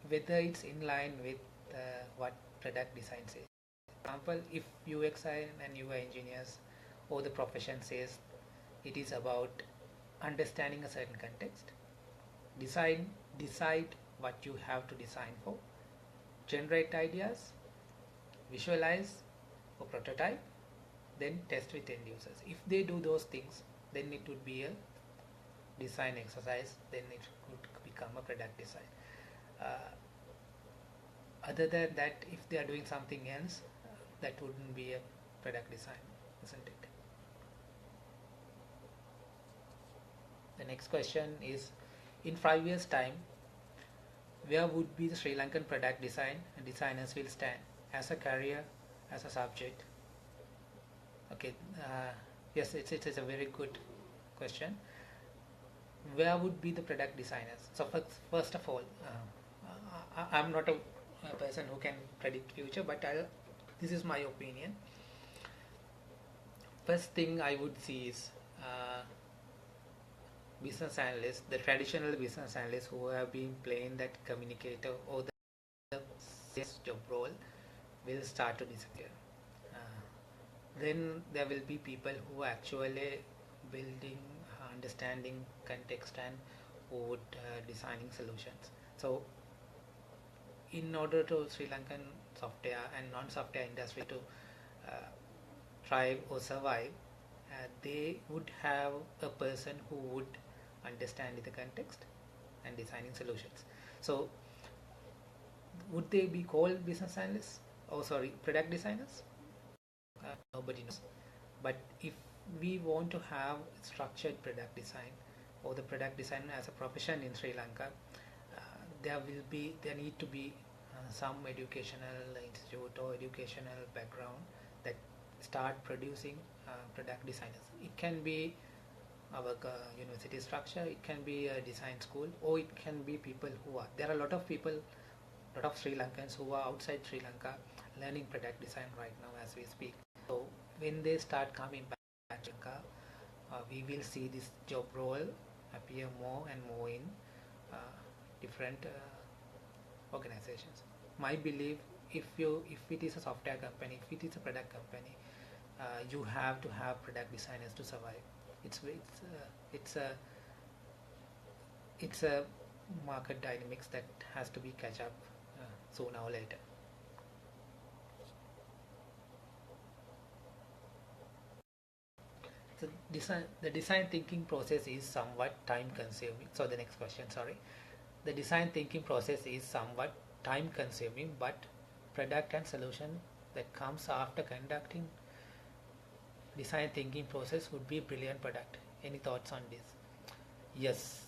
whether it's in line with what product design says. For example, if UX and UI engineers or the profession says it is about understanding a certain context, decide what you have to design for, generate ideas, visualize or prototype, then test with end users. If they do those things, then it would be a design exercise, then it could become a product design. Other than that, if they are doing something else, that wouldn't be a product design, isn't it? The next question is, in 5 years' time, where would be the Sri Lankan product design and designers will stand as a career, as a subject? Okay, yes, it's a very good question. Where would be the product designers? So first of all, I'm not a person who can predict future, but this is my opinion. First thing I would see is business analysts, the traditional business analysts who have been playing that communicator or the sales job role will start to disappear. Then there will be people who are actually building, understanding context and who would designing solutions. So in order to Sri Lankan software and non-software industry to thrive or survive, they would have a person who would understand the context and designing solutions. So would they be called business analysts? Oh, sorry, product designers? Nobody knows. But if we want to have structured product design or the product design as a profession in Sri Lanka, there need to be some educational institute or educational background that start producing product designers. It can be our university structure, it can be a design school, or it can be people who are, there are a lot of people, a lot of Sri Lankans who are outside Sri Lanka learning product design right now as we speak. So when they start coming back to Sri Lanka, we will see this job role appear more and more in different organizations. My belief, if it is a software company, if it is a product company, you have to have product designers to survive. It's a market dynamics that has to be catch up sooner or later. So the design thinking process is somewhat time consuming. So the next question, sorry. The design thinking process is somewhat time consuming, but product and solution that comes after conducting design thinking process would be a brilliant product. Any thoughts on this? Yes,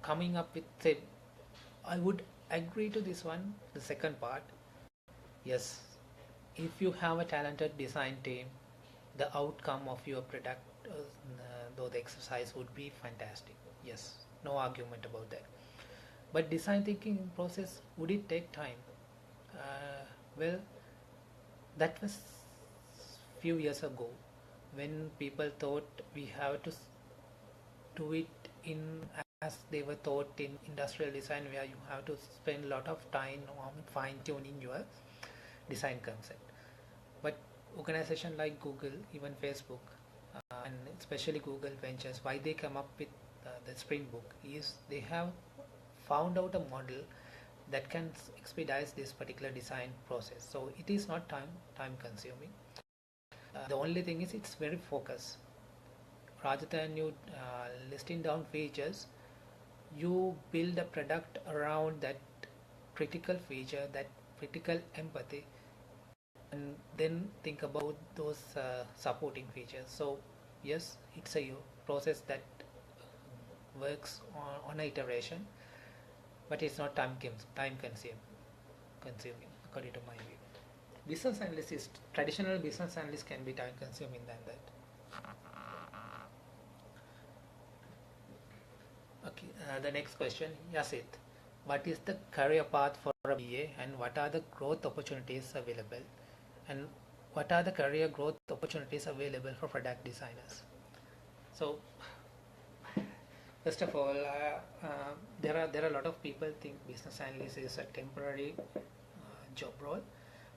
coming up with, say, I would agree to this one, the second part. Yes, if you have a talented design team, the outcome of your product, though the exercise would be fantastic. Yes, no argument about that. But design thinking process, would it take time? Well, that was few years ago when people thought we have to do it in as they were taught in industrial design, where you have to spend a lot of time on fine-tuning your design concept. But organizations like Google, even Facebook, and especially Google Ventures, why they come up with the Spring Book is they have found out a model that can expedite this particular design process. So it is not time consuming. The only thing is it's very focused. Rather than you listing down features, you build a product around that critical feature, that critical empathy, and then think about those supporting features. So yes, it's a process that works on an iteration, but it's not time consuming according to my view. business analyst is traditional business analyst can be time consuming than that. Okay, the next question, Yasith, what is the career path for a BA and what are the growth opportunities available, and what are the career growth opportunities available for product designers? So first of all, there are a lot of people think business analyst is a temporary job role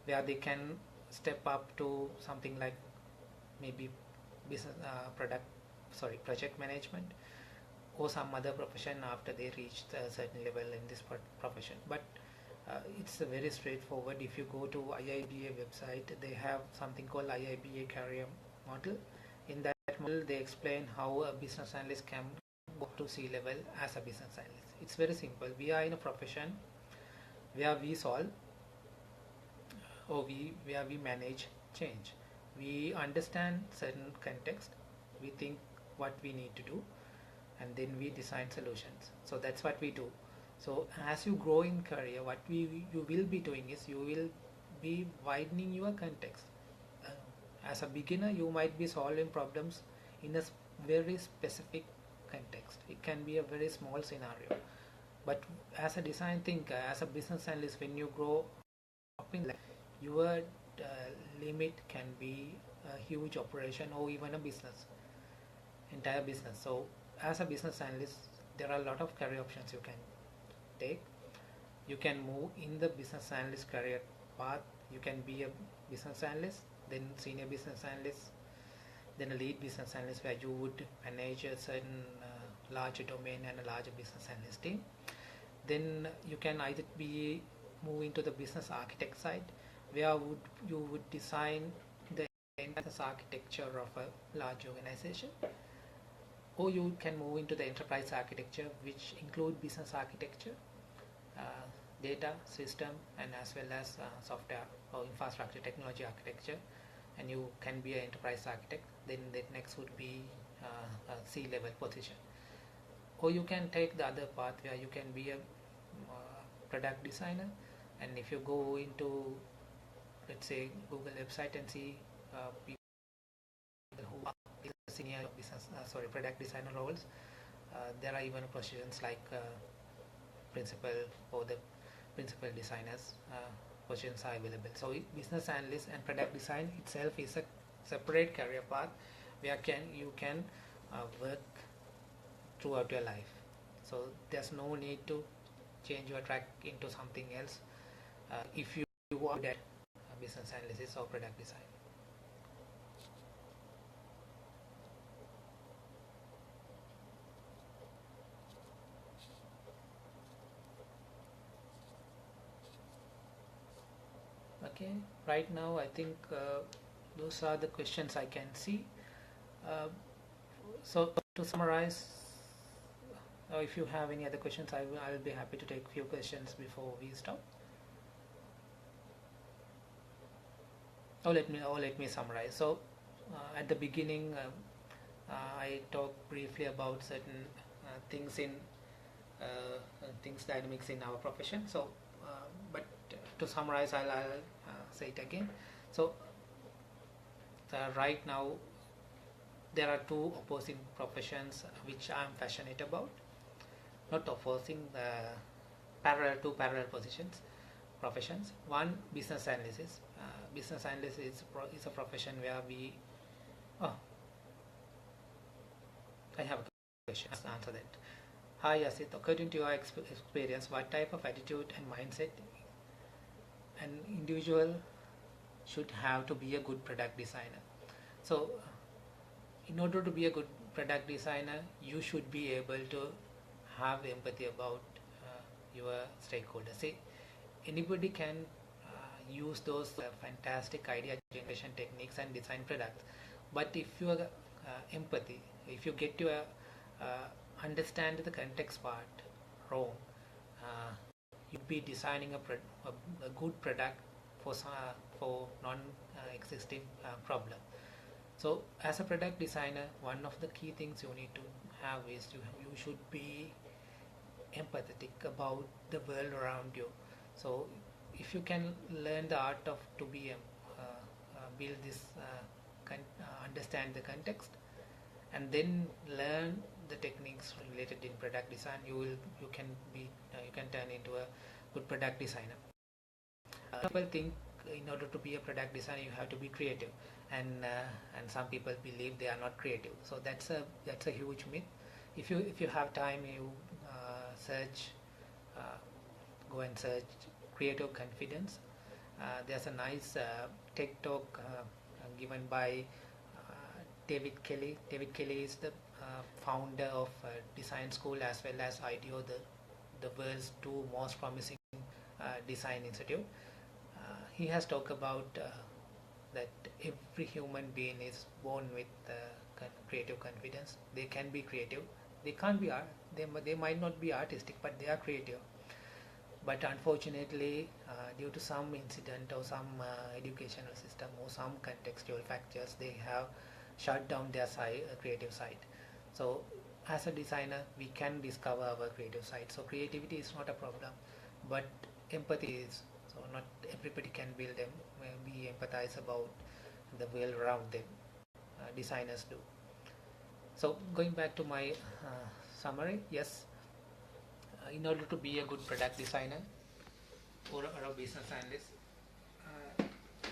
where they can step up to something like maybe business project management or some other profession after they reach a certain level in this profession. But it's very straightforward. If you go to IIBA website, they have something called IIBA career model. In that model, they explain how a business analyst can go to C-level as a business analyst. It's very simple. We are in a profession where we solve or where we manage change. We understand certain context, we think what we need to do, and then we design solutions. So that's what we do. So as you grow in career, what you will be doing is you will be widening your context. As a beginner, you might be solving problems in a very specific context. It can be a very small scenario. But as a design thinker, as a business analyst, when you grow up in life, your limit can be a huge operation or even a business, entire business. So as a business analyst, there are a lot of career options you can take. You can move in the business analyst career path. You can be a business analyst, then senior business analyst, then a lead business analyst where you would manage a certain larger domain and a larger business analyst team. Then you can either be move into the business architect side where you would design the business architecture of a large organization, or you can move into the enterprise architecture, which include business architecture, data system, and as well as software or infrastructure technology architecture, and you can be an enterprise architect. Then the next would be a C-level position. Or you can take the other path where you can be a product designer, and if you go into, let's say, Google website and see people who are senior business product designer roles, there are even positions like principal or the principal designers positions are available. So business analyst and product design itself is a separate career path where you can work throughout your life. So there's no need to change your track into something else if you want that business analysis or product design. Okay, right now I think those are the questions I can see. So to summarize, if you have any other questions, I will be happy to take a few questions before we stop. Let me summarize. So at the beginning, I talked briefly about certain things dynamics in our profession. So, but to summarize, I'll say it again. So right now there are two opposing professions which I'm passionate about. Not opposing, parallel professions. One, business analysis. Business analysis is a profession where we. I have a question. Let's answer that. Hi Yasith, according to your experience, what type of attitude and mindset an individual should have to be a good product designer? So, in order to be a good product designer, you should be able to have empathy about your stakeholders. See, anybody can use those fantastic idea generation techniques and design products, but if your empathy, if you get to understand the context part wrong, you'd be designing a good product for non-existing problem. So as a product designer, one of the key things you need to have is you should be empathetic about the world around you. So if you can learn the art of to be build this understand the context and then learn the techniques related in product design, you can be you can turn into a good product designer. People think in order to be a product designer you have to be creative, and some people believe they are not creative. So that's a huge myth. If you have time, you search go and search creative confidence. There's a nice TED talk given by David Kelly. David Kelly is the founder of design school as well as IDEO, the world's two most promising design institute. He has talked about that every human being is born with creative confidence. They can be creative. They can't be art. They might not be artistic, but they are creative. But unfortunately, due to some incident or some educational system or some contextual factors, they have shut down their creative side. So as a designer, we can discover our creative side. So creativity is not a problem, but empathy is. So not everybody can build them. We empathize about the world around them. Designers do. So going back to my summary, yes, in order to be a good product designer or a business analyst,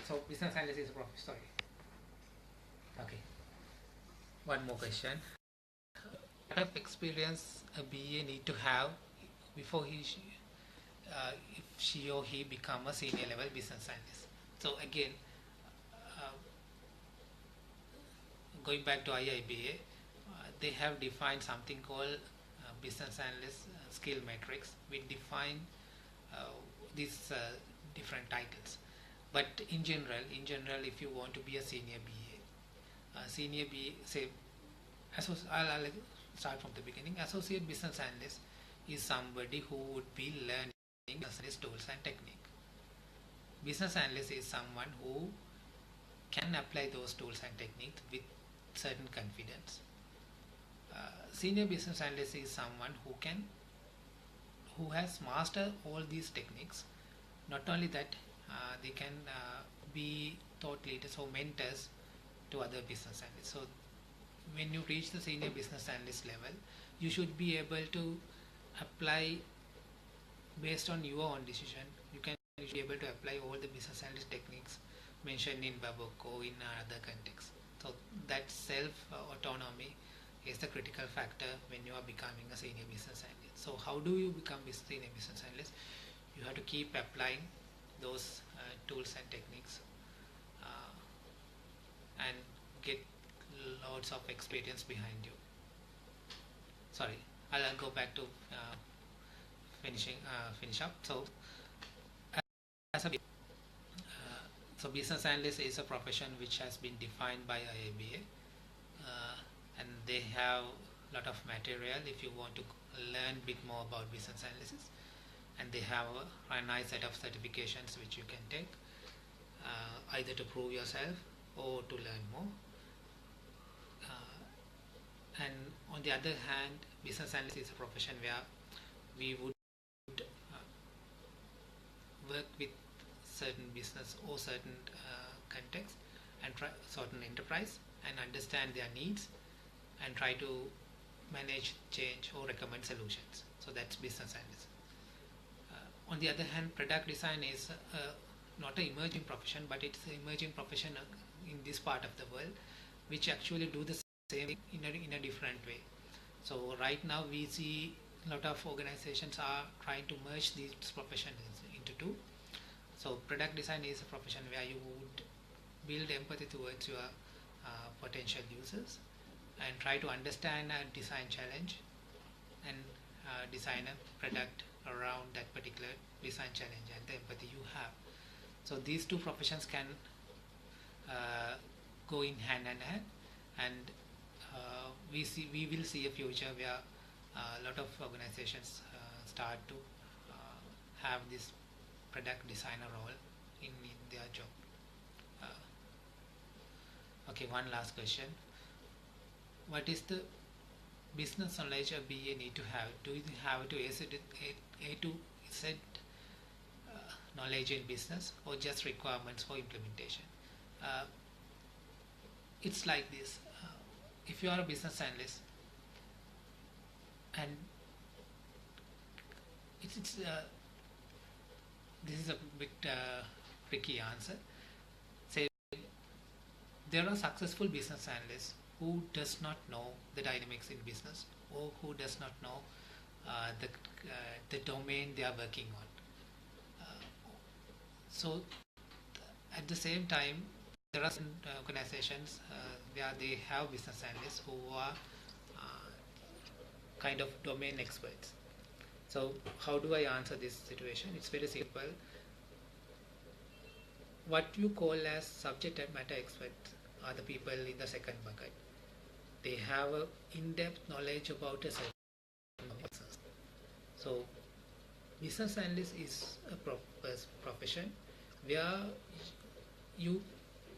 so business analyst is a profession. Sorry. Okay. One more question. What type of experience a BA need to have before if she or he become a senior level business analyst? So again, going back to IIBA, they have defined something called business analyst skill matrix. We define these different titles, but in general, if you want to be a senior BA, say, I'll start from the beginning. Associate business analyst is somebody who would be learning business tools and technique. Business analyst is someone who can apply those tools and techniques with certain confidence. Senior business analyst is someone who has mastered all these techniques. Not only that, they can be thought leaders or mentors to other business analysts. So when you reach the senior business analyst level, you should be able to apply based on your own decision. You should be able to apply all the business analyst techniques mentioned in Babok or in other contexts. So that self-autonomy is the critical factor when you are becoming a senior business analyst. So how do you become a senior business analyst? You have to keep applying those tools and techniques and get lots of experience behind you. Sorry, I'll go back to finish up. So so business analyst is a profession which has been defined by IABA, and they have a lot of material if you want to learn a bit more about business analysis, and they have a nice set of certifications which you can take either to prove yourself or to learn more. And on the other hand, business analyst is a profession where we would work with certain business or certain context and try certain enterprise and understand their needs and try to manage change or recommend solutions. So that's business analyst. On the other hand, product design is not an emerging profession, but it's an emerging profession in this part of the world, which actually do the same thing in a different way. So right now we see a lot of organizations are trying to merge these professions into two. So product design is a profession where you would build empathy towards your potential users and try to understand a design challenge and design a product around that particular design challenge and the empathy you have. So these two professions can go in hand in hand, and we will see a future where a lot of organizations start to have this product designer role in their job. Okay, one last question. What is the business knowledge a BA need to have? Do you have to A to Z knowledge in business or just requirements for implementation. Uh, it's like this. If you are a business analyst, and it's this is a bit tricky answer. Say there are successful business analysts who does not know the dynamics in business, or who does not know the domain they are working on. So at the same time, there are some organizations where they have business analysts who are kind of domain experts. So how do I answer this situation? It's very simple. What you call as subject matter experts are the people in the second bucket. They have a in-depth knowledge about a certain business. So business analyst is a profession where you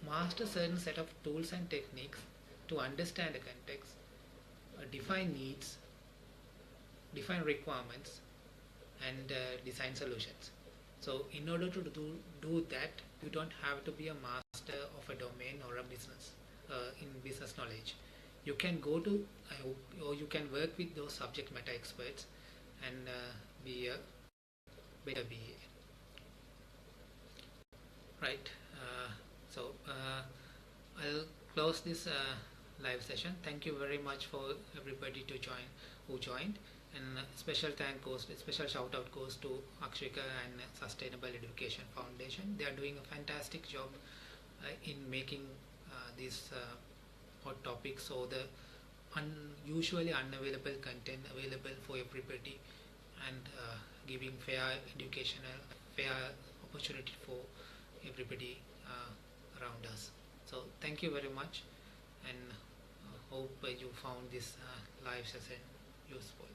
master certain set of tools and techniques to understand the context, define needs, define requirements, and design solutions. So in order to do that, you don't have to be a master of a domain or a business in business knowledge. You can go to or you can work with those subject matter experts and be a better BA. Right. So I'll close this live session. Thank you very much for everybody who joined, and special shout out goes to Akshika and Sustainable Education Foundation. They are doing a fantastic job in making these hot topics or the usually unavailable content available for everybody, and giving fair opportunity for everybody around us. So thank you very much, and hope you found this live session useful.